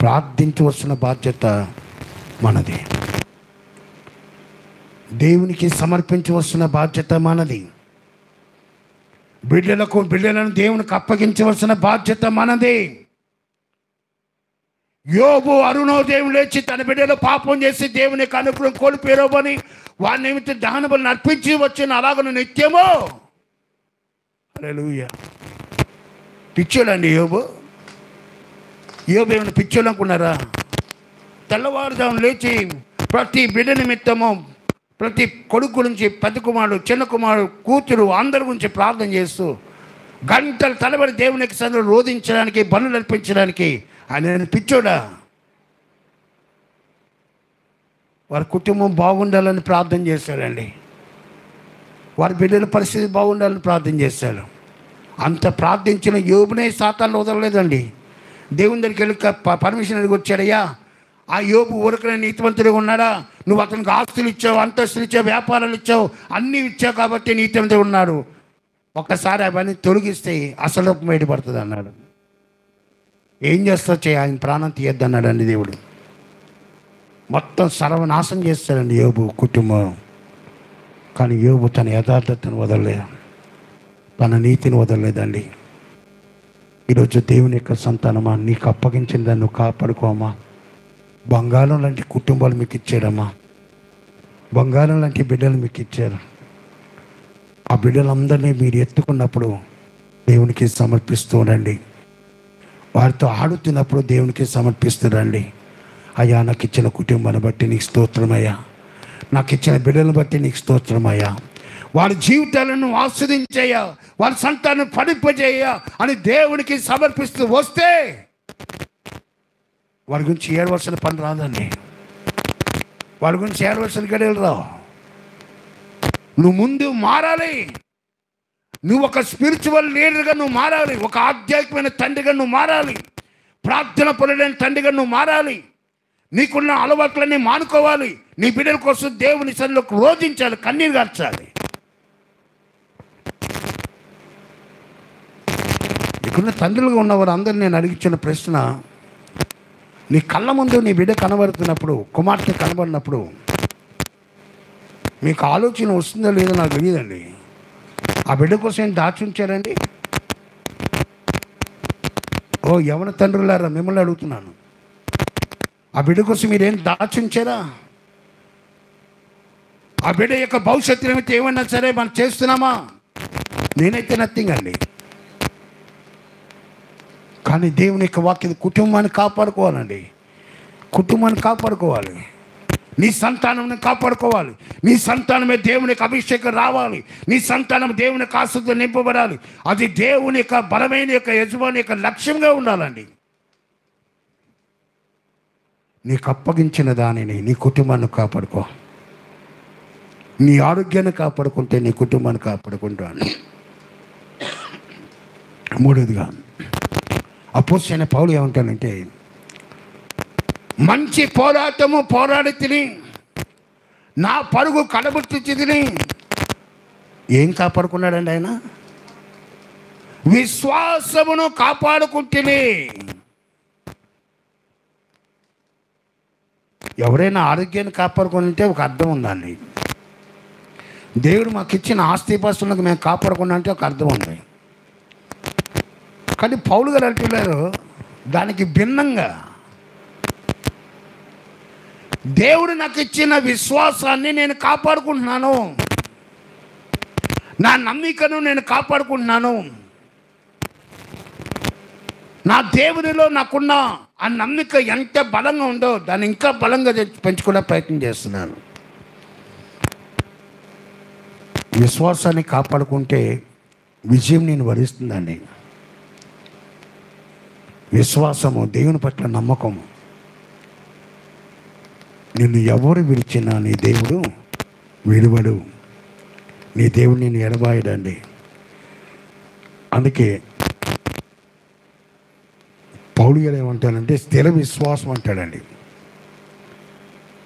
ప్రార్థించవలసిన బాధ్యత మనది, దేవునికి సమర్పించవలసిన బాధ్యత మనది, బిడ్డలను దేవునికి అప్పగించవలసిన బాధ్యత మనది. యోబు అరుణోదయం లేచి తన బిడ్డలు పాపం చేసి దేవునికి అనుగ్రహం కోల్పోయారని వారి నిమిత్తం దహన బలులను అర్పించి వచ్చిన అలాగను నిత్యము. హల్లెలూయా. పిచ్చోడండి యోబు. ఏమైనా పిచ్చోళ్ళు అనుకున్నారా? తెల్లవారుజాము లేచి ప్రతి బిడ్డ నిమిత్తము, ప్రతి కొడుకు గురించి, పెద్ద కుమారుడు, చిన్న కుమారుడు, కూతురు అందరి గురించి ప్రార్థన చేస్తూ గంటలు తలబడి దేవునికి సన్నిధిలో రోధించడానికి, బలులు అర్పించడానికి ఆయన పిచ్చోడా? వారి కుటుంబం బాగుండాలని ప్రార్థన చేశాడండి. వారి బిడ్డల పరిస్థితి బాగుండాలని ప్రార్థన చేశాడు. అంత ప్రార్థించిన యోబునే సాతాను వదలలేదండి. దేవుని దగ్గరికి వెళ్ళి పర్మిషన్ అడిగి వచ్చాడయ్యా, ఆ యోబు ఊరికనే నీతివంతుడిగా ఉన్నాడా? నువ్వు అతనికి ఆస్తులు ఇచ్చావు, అంతస్తులు ఇచ్చావు, వ్యాపారాలు ఇచ్చావు, అన్నీ ఇచ్చావు కాబట్టి నీతివంతుడు ఉన్నాడు. ఒక్కసారి అవన్నీ తొలగిస్తే అసలు బయటపడుతుంది అన్నాడు. ఏం చేస్తా ఆయన ప్రాణం తీయొద్దన్నాడండి దేవుడు. మొత్తం సర్వనాశం చేస్తాడండి యోబు కుటుంబం. కానీ యోబు తన యథార్థతను వదలలేదు, తన నీతిని వదలలేదండి. ఈరోజు దేవుని యొక్క సంతానమా, నీకు అప్పగించిన దాన్ని నువ్వు కాపాడుకోమా. బంగారం లాంటి కుటుంబాలు మీకు ఇచ్చాడమ్మా. బంగారం లాంటి బిడ్డలు మీకు ఇచ్చారు. ఆ బిడ్డలందరినీ మీరు ఎత్తుకున్నప్పుడు దేవునికి సమర్పిస్తూ రండి. వారితో ఆడుతున్నప్పుడు దేవునికి సమర్పిస్తురండి. అయ్యా, నాకు ఇచ్చిన కుటుంబాన్ని బట్టి నీకు స్తోత్రమయ్యా, నాకు ఇచ్చిన బిడ్డలను బట్టి నీకు స్తోత్రమయ్యా, వారి జీవితాలను ఆస్వాదించయ్యా, వారి సంతానం ఫలింపజేయ్యా అని దేవునికి సమర్పిస్తూ వస్తే వారి గురించి ఏడవలసిన పని రాదండి. వారి గురించి ఏడవలసిన గడియలు రావు. నువ్వు ముందు మారాలి. నువ్వు ఒక స్పిరిచువల్ లీడర్గా నువ్వు మారాలి. ఒక ఆధ్యాత్మికమైన తండ్రిగా నువ్వు మారాలి. ప్రార్థన పరుడైన తండ్రిగా నువ్వు మారాలి. నీకున్న అలవాట్లన్నీ మానుకోవాలి. నీ బిడ్డల కోసం దేవుని సన్నిధిలోకి రోధించాలి, కన్నీరు గార్చాలి. ఇక్కడున్న తండ్రులుగా ఉన్నవారు అందరూ నేను అడిగించిన ప్రశ్న, నీ కళ్ళ ముందు నీ బిడ్డ కనబడుతున్నప్పుడు, కుమార్తె కనబడినప్పుడు మీకు ఆలోచన వస్తుందో లేదో నాకు తెలియదండి. ఆ బిడ్డ కోసం ఏం దాచి ఉంచారండి? ఓ యవన తండ్రులారా, మిమ్మల్ని అడుగుతున్నాను, ఆ బిడ్డ కోసం మీరేం దాచి ఉంచారా? ఆ బిడ్డ యొక్క భవిష్యత్తు నిమిత్తం ఏమన్నా సరే మనం చేస్తున్నామా? నేనైతే నథింగ్ అండి. కానీ దేవుని యొక్క వాక్యం కుటుంబాన్ని కాపాడుకోవాలండి. కుటుంబాన్ని కాపాడుకోవాలి. నీ సంతానం కాపాడుకోవాలి. నీ సంతానమే దేవునికి అభిషేకం రావాలి. నీ సంతానం దేవుని ఆశతో నింపబడాలి. అది దేవుని యొక్క బలమైన యొక్క యజమాని యొక్క లక్ష్యంగా ఉండాలండి. నీకు అప్పగించిన దానిని, నీ కుటుంబాన్ని కాపాడుకో. నీ ఆరోగ్యాన్ని కాపాడుకుంటే నీ కుటుంబాన్ని కాపాడుకుంటాను. మూడోదిగా అపోస్తలుడైన పౌలు ఏమంటానంటే, మంచి పోరాటము పోరాడి తిని నా పరుగు కడబుట్టి తిని ఏం కాపాడుకున్నాడండి ఆయన? విశ్వాసమును కాపాడుకుంటుని. ఎవరైనా ఆరోగ్యాన్ని కాపాడుకుంటే ఒక అర్థం ఉందండి. దేవుడు మాకు ఇచ్చిన ఆస్తిపాస్తులకు మేము కాపాడుకున్నా అంటే ఒక అర్థం ఉంది. కానీ పౌలు గారు అంటున్నారు దానికి భిన్నంగా, దేవుడు నాకు ఇచ్చిన విశ్వాసాన్ని నేను కాపాడుకుంటున్నాను, నా నమ్మికను నేను కాపాడుకుంటున్నాను, నా దేవునిలో నాకున్న ఆ నమ్మిక ఎంత బలంగా ఉందో దాన్ని ఇంకా బలంగా పెంచుకునే ప్రయత్నం చేస్తున్నాను. విశ్వాసాన్ని కాపాడుకుంటే విజయం నేను వరిస్తుందండి. విశ్వాసము, దేవుని పట్ల నమ్మకము. నిన్ను ఎవరు విడిచినా నీ దేవుడు విడువడు. నీ దేవుడు నేను ఎడబాయడండి. అందుకే పౌలు గారు ఏమంటాడంటే స్థిర విశ్వాసం అంటాడండి.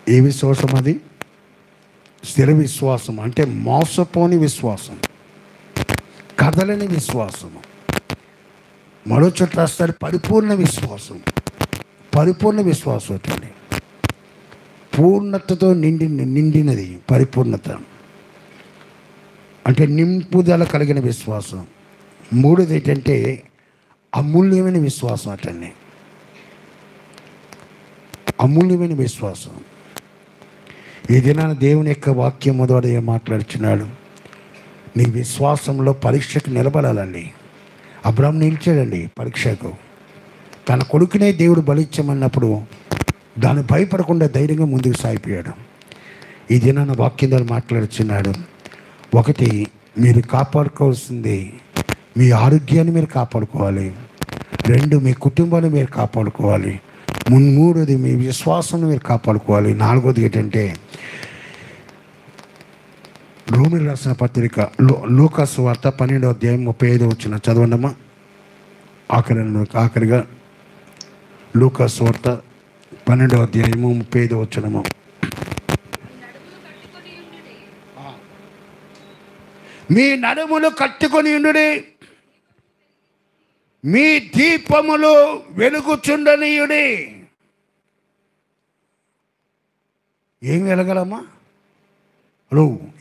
ఏ విశ్వాసం అది? స్థిర విశ్వాసం అంటే మోసపోని విశ్వాసం, కదలని విశ్వాసము. మరో చోట రాస్తాడు పరిపూర్ణ విశ్వాసం. పరిపూర్ణ విశ్వాసం అంటే పూర్ణతతో నిండినది పరిపూర్ణత అంటే నింపుదల కలిగిన విశ్వాసం. మూడోది ఏంటంటే అమూల్యమైన విశ్వాసం. అటనే అమూల్యమైన విశ్వాసం. ఈ దినాన దేవుని యొక్క వాక్యం ద్వారా ఏం మాట్లాడుచున్నాడు? నీ విశ్వాసంలో పరీక్షకు నిలబడాలండి. అబ్రాహాము నిలిచాడండి పరీక్షకు. తన కొడుకునే దేవుడు బలిచ్చమన్నప్పుడు దాన్ని భయపడకుండా ధైర్యంగా ముందుకు సాగిపోయాడు. ఈ దినాన వాక్యం ద్వారా మాట్లాడుచున్నాడు. ఒకటి, మీరు కాపాడుకోవాల్సింది మీ ఆరోగ్యాన్ని మీరు కాపాడుకోవాలి. రెండు, మీ కుటుంబాన్ని మీరు కాపాడుకోవాలి. మూడోది, మీ విశ్వాసాన్ని మీరు కాపాడుకోవాలి. నాలుగోది ఏంటంటే రోమీయులకు రాసిన పత్రిక లూకా సువార్త 12వ అధ్యాయం 35వ వచనం చదవండమ్మా. ఆఖరిగా లూకా సువార్త 12వ అధ్యాయము 35వ వచనము. మీ నడుములు కట్టుకొని ఉండుడి, మీ దీపములు వెలుగుచుండనీయుడి. ఏం వెలగలమ్మా?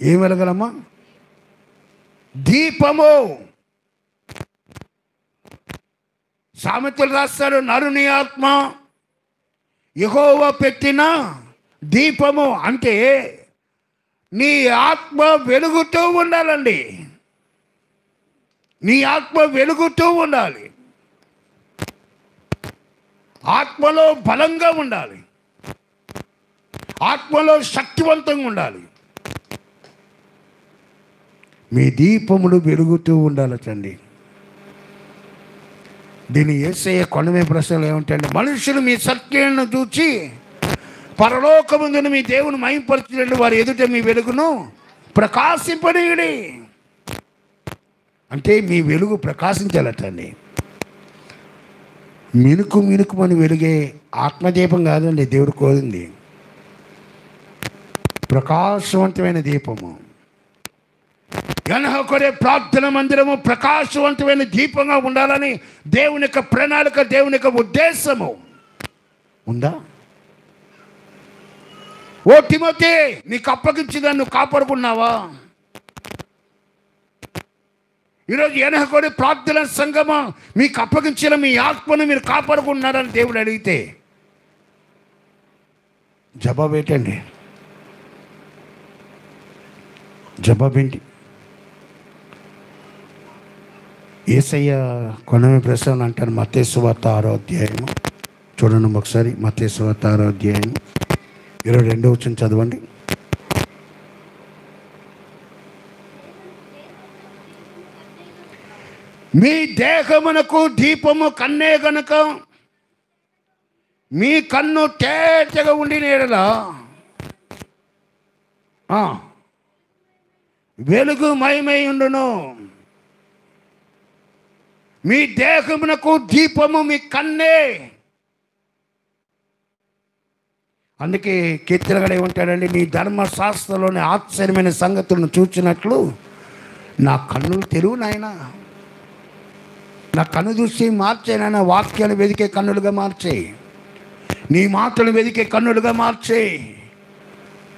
ఏం వెలగలమ్మా? దీపము. సామెతలు రాస్తాడు, నరుని ఆత్మ యెహోవా పెట్టిన దీపము. అంటే నీ ఆత్మ వెలుగుతూ ఉండాలండి. నీ ఆత్మ వెలుగుతూ ఉండాలి. ఆత్మలో బలంగా ఉండాలి. ఆత్మలో శక్తివంతంగా ఉండాలి. మీ దీపములు వెలుగుతూ ఉండాలటండి. దీన్ని యేసయ్య కొండమీద ప్రశ్నలు ఏమిటంటే, మనుషులు మీ సత్యాన్ని చూచి పరలోకమందున మీ దేవుని మహిమపరచినట్లు వారి ఎదుట మీ వెలుగును ప్రకాశింపనీయుడి. అంటే మీ వెలుగు ప్రకాశించాలటండి. మినుకు మినుకుమని వెలుగే ఆత్మదీపం కాదండి దేవుడు కోరింది, ప్రకాశవంతమైన దీపము. యెహోవా ప్రార్థన మందిరము ప్రకాశవంతమైన దీపంగా ఉండాలని దేవుని యొక్క ప్రణాళిక, దేవుని యొక్క ఉద్దేశము ఉందా? ఓ తిమోతి, నీకు అప్పగించిందని నువ్వు కాపాడుకున్నావా? ఈరోజు యెహోవా ప్రార్థన సంఘమా మీకు అప్పగించిన మీ ఆత్మను మీరు కాపాడుకున్నారని దేవుడు అడిగితే జవాబు ఏంటండి? జవాబేంటి? యేసయ్య కొండమీద ప్రశ్నలు అంటారు. మత్తయి సువార్త 6వ అధ్యాయము చూడండి ఒకసారి. మత్తయి సువార్త 6వ అధ్యాయం 22వ వచనం చదవండి. మీ దేహమునకు దీపము కన్నే గనుక మీ కన్ను తేటగా ఉండి నేడలా వెలుగు మయమై ఉండును. మీ దేహమునకు దీపము మీ కన్నే. అందుకే కీర్తనగా ఏమంటాడండి, నీ ధర్మశాస్త్రంలోని ఆశ్చర్యమైన సంగతులను చూచినట్లు నా కన్నులు తెరువు నాయన. నా కన్ను దృష్టి మార్చేనైనా వాక్యాలు వెదికే కన్నులుగా మార్చేయి. నీ మాటలు వెదికే కన్నులుగా మార్చేయి.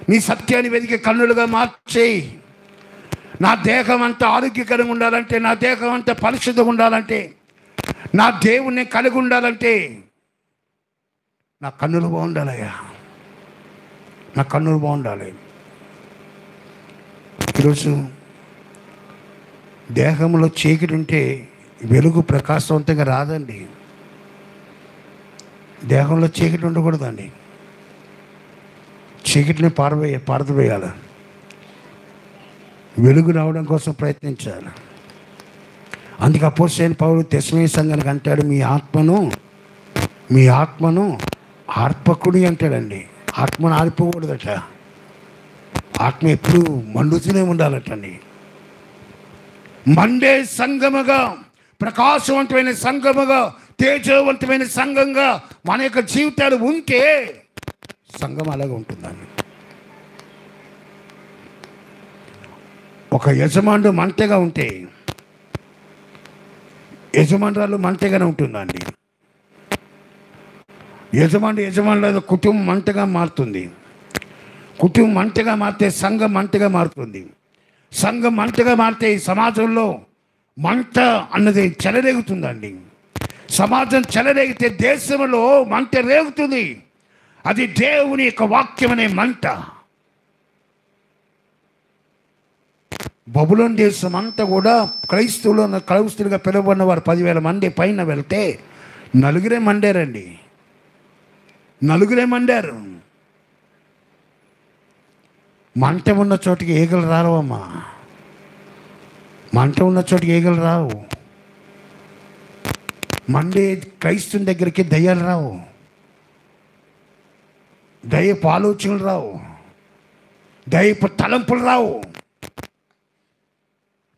నీ సత్యాన్ని వెదికే కన్నులుగా మార్చేయి. నా దేహం అంతా ఆరోగ్యకరంగా ఉండాలంటే, నా దేహం అంతా పరిశుద్ధంగా ఉండాలంటే, నా దేవుణ్ణి కలిగి ఉండాలంటే నా కన్నులు బాగుండాలయ్యా. నా కన్నులు బాగుండాలి. ఈరోజు దేహంలో చీకటి ఉంటే వెలుగు ప్రకాశవంతంగా రాదండి. దేహంలో చీకటి ఉండకూడదండి. చీకటిని పారదవేయాలి. వెలుగు రావడం కోసం ప్రయత్నించాలి. అందుకే అపోస్తలుడైన పౌలు తెస్సలోనికీ సంఘానికి అంటాడు, మీ ఆత్మను ఆర్పకుడి అంటాడండి. ఆత్మను ఆర్పకూడదట. ఆత్మ ఎప్పుడు మండుతూనే ఉండాలటండి. మండే సంఘముగా, ప్రకాశవంతమైన సంఘముగా, తేజవంతమైన సంఘంగా మన యొక్క జీవితాలు ఉంటే సంఘం అలాగే ఉంటుందండి. ఒక యజమానుడు మంటగా ఉంటే యజమానురాలు మంటగానే ఉంటుందండి. యజమానుల కుటుంబం మంటగా మారుతుంది. కుటుంబం మంటగా మారితే సంఘం మంటగా మారుతుంది. సంఘం మంటగా మారితే ఈ సమాజంలో మంట అన్నది చెలరేగుతుందండి. సమాజం చెలరేగితే దేశంలో మంట రేగుతుంది. అది దేవుని యొక్క వాక్యం అనే మంట. బబులోను దేశం అంతా కూడా క్రైస్తవులుగా పిలువబడిన వారు 10,000 మంది పైన వెళ్తే నలుగురే మండారండి. మంట ఉన్న చోటికి ఈగలు రావమ్మా. మంట ఉన్న చోటికి ఈగలు రావు. మండే క్రైస్తవుని దగ్గరికి దయ్యాలు రావు. దయ్యపు ఆలోచనలు రావు. దయ్యపు తలంపులు రావు.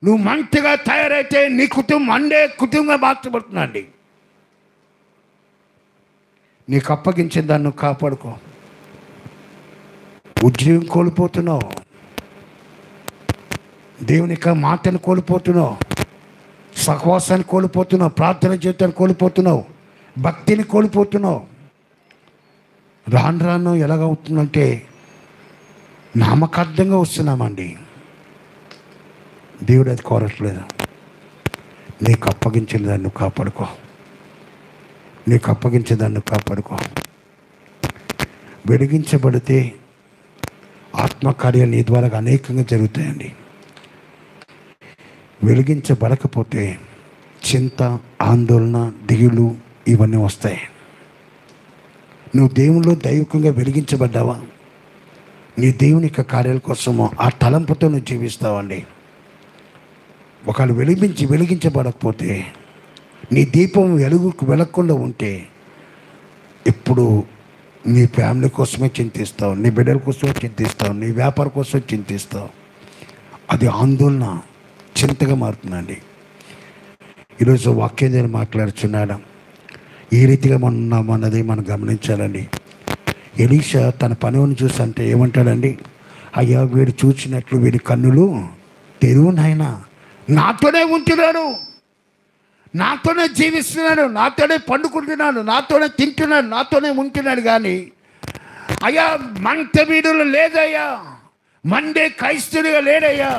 నువ్వు మంటగా తయారైతే నీ కుటుంబం మండే కుటుంబంగా మార్చబడుతుందండి. నీకు అప్పగించిన దాన్ని నువ్వు కాపాడుకో. ఉద్యోగం కోల్పోతున్నావు, దేవుని యొక్క మాటను కోల్పోతున్నావు, సహవాసాన్ని కోల్పోతున్నావు, ప్రార్థన జీవితాన్ని కోల్పోతున్నావు, భక్తిని కోల్పోతున్నావు. రాను ఎలాగవుతుందంటే నామకార్థంగా వస్తున్నామండి. దేవుడు అది కోరట్లేదు. నీకు అప్పగించిన దాన్ని కాపాడుకో. వెలిగించబడితే ఆత్మ ఆత్మకార్యాలు నీ ద్వారా అనేకంగా జరుగుతాయండి. వెలిగించబడకపోతే చింత, ఆందోళన, దిగులు ఇవన్నీ వస్తాయి. నువ్వు దేవునిలో దైవికంగా వెలిగించబడ్డావా? నీ దేవుని యొక్క కార్యాల కోసము ఆ తలంపుతో నువ్వు జీవిస్తావండి. ఒకవేళ వెలిగించబడకపోతే, నీ దీపం వెలగకుండా ఉంటే ఎప్పుడు నీ ఫ్యామిలీ కోసమే చింతిస్తావు, నీ బిడ్డల కోసమే చింతిస్తావు, నీ వ్యాపారం కోసమే చింతిస్తావు. అది ఆందోళన, చింతగా మారుతుందండి. ఈరోజు వాక్యం నేను మాట్లాడుచున్నాడు. ఏ రీతిగా మనం ఉన్నామన్నది మనం గమనించాలండి. ఎలీషా తన పనిని చూసి అంటే ఏమంటాడండి? అయ్యా, వీడు చూసినట్లు వీడి కన్నులు తెరువు నాయనా, నాతోనే ఉంటున్నాడు, నాతోనే జీవిస్తున్నాడు, నాతోనే పండుకుంటున్నాడు, నాతోనే తింటున్నాడు, నాతోనే ఉంటున్నాడు. కానీ అయ్యా మంట వీడులు లేదయ్యా, మండే క్రైస్తుడిగా లేడయ్యా.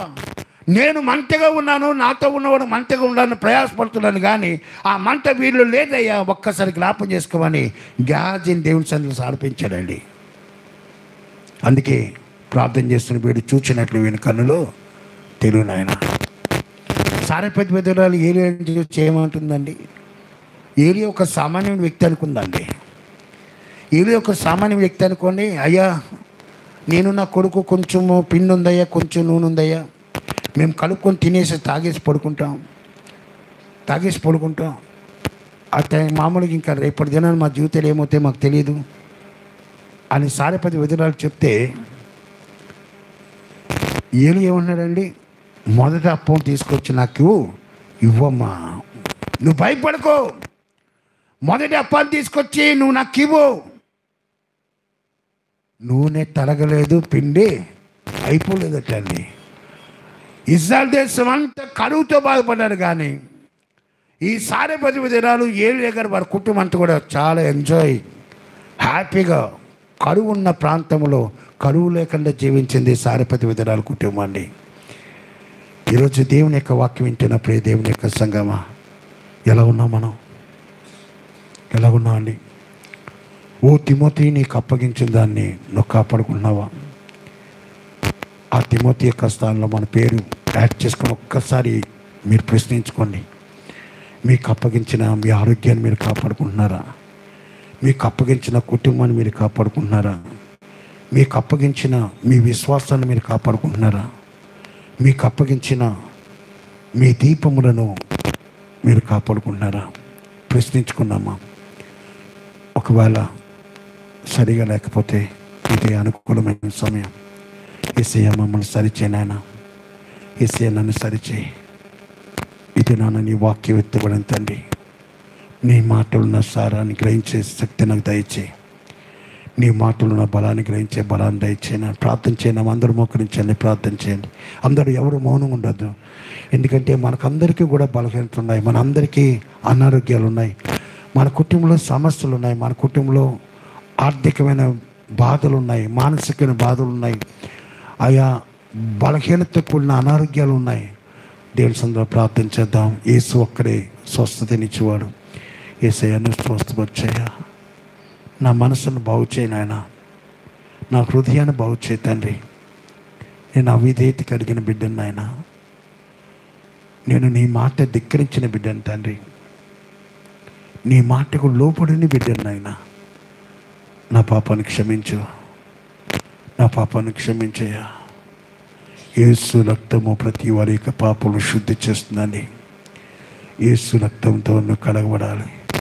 నేను మంటగా ఉన్నాను, నాతో ఉన్నవాడు మంటగా ఉన్నాను, ప్రయాసపడుతున్నాను. కానీ ఆ మంట వీళ్ళు లేదయ్యా, ఒక్కసారి జ్ఞాపం చేసుకోమని గ్యాజిని దేవుని సన్నిధిలో సమర్పించాడండి. అందుకే ప్రార్థన చేస్తున్న వీడు చూచినట్లు వీని కన్నులో తెలుగు నాయన. సారెపతి పెద్దరాలు ఏలియా చేయమంటుందండి. ఏలియా ఒక సామాన్య వ్యక్తి అనుకుందండి. ఏలియా ఒక సామాన్య వ్యక్తి అనుకోండి. అయ్యా, నేను నా కొడుకు కొంచెము పిండి ఉందయ్యా, కొంచెం నూనె ఉందయ్యా, మేము కలుపుకొని తినేసి తాగేసి పడుకుంటాం. అట్లా మామూలుగా ఇంకా రేపటి దినాలు మా జీవితాలు ఏమవుతాయి మాకు తెలియదు అని సారెపతి వెదురాలు చెప్తే, ఏలు ఏమన్నాడండి? మొదట అప్పం తీసుకొచ్చి నాకు ఇవ్వమ్మా, నువ్వు భయపడుకో, మొదటి అప్పాలు తీసుకొచ్చి నువ్వు నాకు ఇవ్వు. నూనె తరగలేదు, పిండి అయిపోలేదట అండి. ఇజ్రాయెల్ దేశం అంతా కరువుతో బాధపడ్డారు. కానీ ఈ సారెపతి దినాలు ఏలియా గారు వారి కుటుంబం అంతా కూడా చాలా ఎంజాయ్, హ్యాపీగా కరువు ఉన్న ప్రాంతంలో కరువు లేకుండా జీవించింది సారెపతి దినాల కుటుంబం అండి. ఈరోజు దేవుని యొక్క వాక్యం వింటున్నప్పుడే దేవుని యొక్క సంగమా ఎలా ఉన్నాం మనం? ఎలా ఉన్నాం అండి? ఓ తిమోతి, నీకు అప్పగించిన దాన్ని నువ్వు కాపాడుకున్నావా? ఆ తిమోతి యొక్క స్థానంలో మన పేరు యాడ్ చేసుకొని ఒక్కసారి మీరు ప్రశ్నించుకోండి. మీకు అప్పగించిన మీ ఆరోగ్యాన్ని మీరు కాపాడుకుంటున్నారా? మీకు అప్పగించిన కుటుంబాన్ని మీరు కాపాడుకుంటున్నారా? మీకు అప్పగించిన మీ విశ్వాసాన్ని మీరు కాపాడుకుంటున్నారా? మీకు అప్పగించిన మీ దీపములను మీరు కాపాడుకుంటున్నారా? ప్రశ్నించుకున్నామా? ఒకవేళ సరిగా లేకపోతే ఇదే అనుకూలమైన సమయం. యేసయ్య మమ్మల్ని సరిచేయనాయన, యేసయ్య నన్ను సరిచేయి. ఇది నాన్న నీ వాక్యం ఎత్తబడిన తండ్రి, నీ మాటలు నా సారాన్ని గ్రహించే శక్తి నాకు దయచేయి. నీ మాటలు నా బలాన్ని గ్రహించే బలాన్ని దయచేయను. ప్రార్థన చేయండి, అందరూ మోకరించండి, ప్రార్థన చేయండి. అందరూ ఎవరు మౌనం ఉండద్దు. ఎందుకంటే మనకందరికీ కూడా బలహీనత ఉన్నాయి, మన అందరికీ అనారోగ్యాలు ఉన్నాయి, మన కుటుంబంలో సమస్యలు ఉన్నాయి, మన కుటుంబంలో ఆర్థికమైన బాధలు ఉన్నాయి, మానసికమైన బాధలు ఉన్నాయి, ఆయా బలహీనత కూడిన అనారోగ్యాలు ఉన్నాయి. దేవుని సందర్భంలో ప్రార్థన చేద్దాం. యేసు ఒక్కడే స్వస్థతనిచ్చేవాడు. యేసయ్యను స్వస్థపరిచేయ, నా మనసును బాగు చేయి నాయన, నా హృదయాన్ని బాగు చేయి తండ్రి. నేను అవిధేయత కలిగిన బిడ్డను నాయన, నేను నీ మాట ధిక్కరించిన బిడ్డను తండ్రి, నీ మాటకు లోపడిని బిడ్డను నాయన. నా పాపాన్ని క్షమించు, నా పాపాన్ని క్షమించయ్యా. యేసు రక్తము ప్రతి వారి యొక్క పాపలు శుద్ధి చేస్తుందని, యేసు రక్తంతో నువ్వు కడగబడాలి.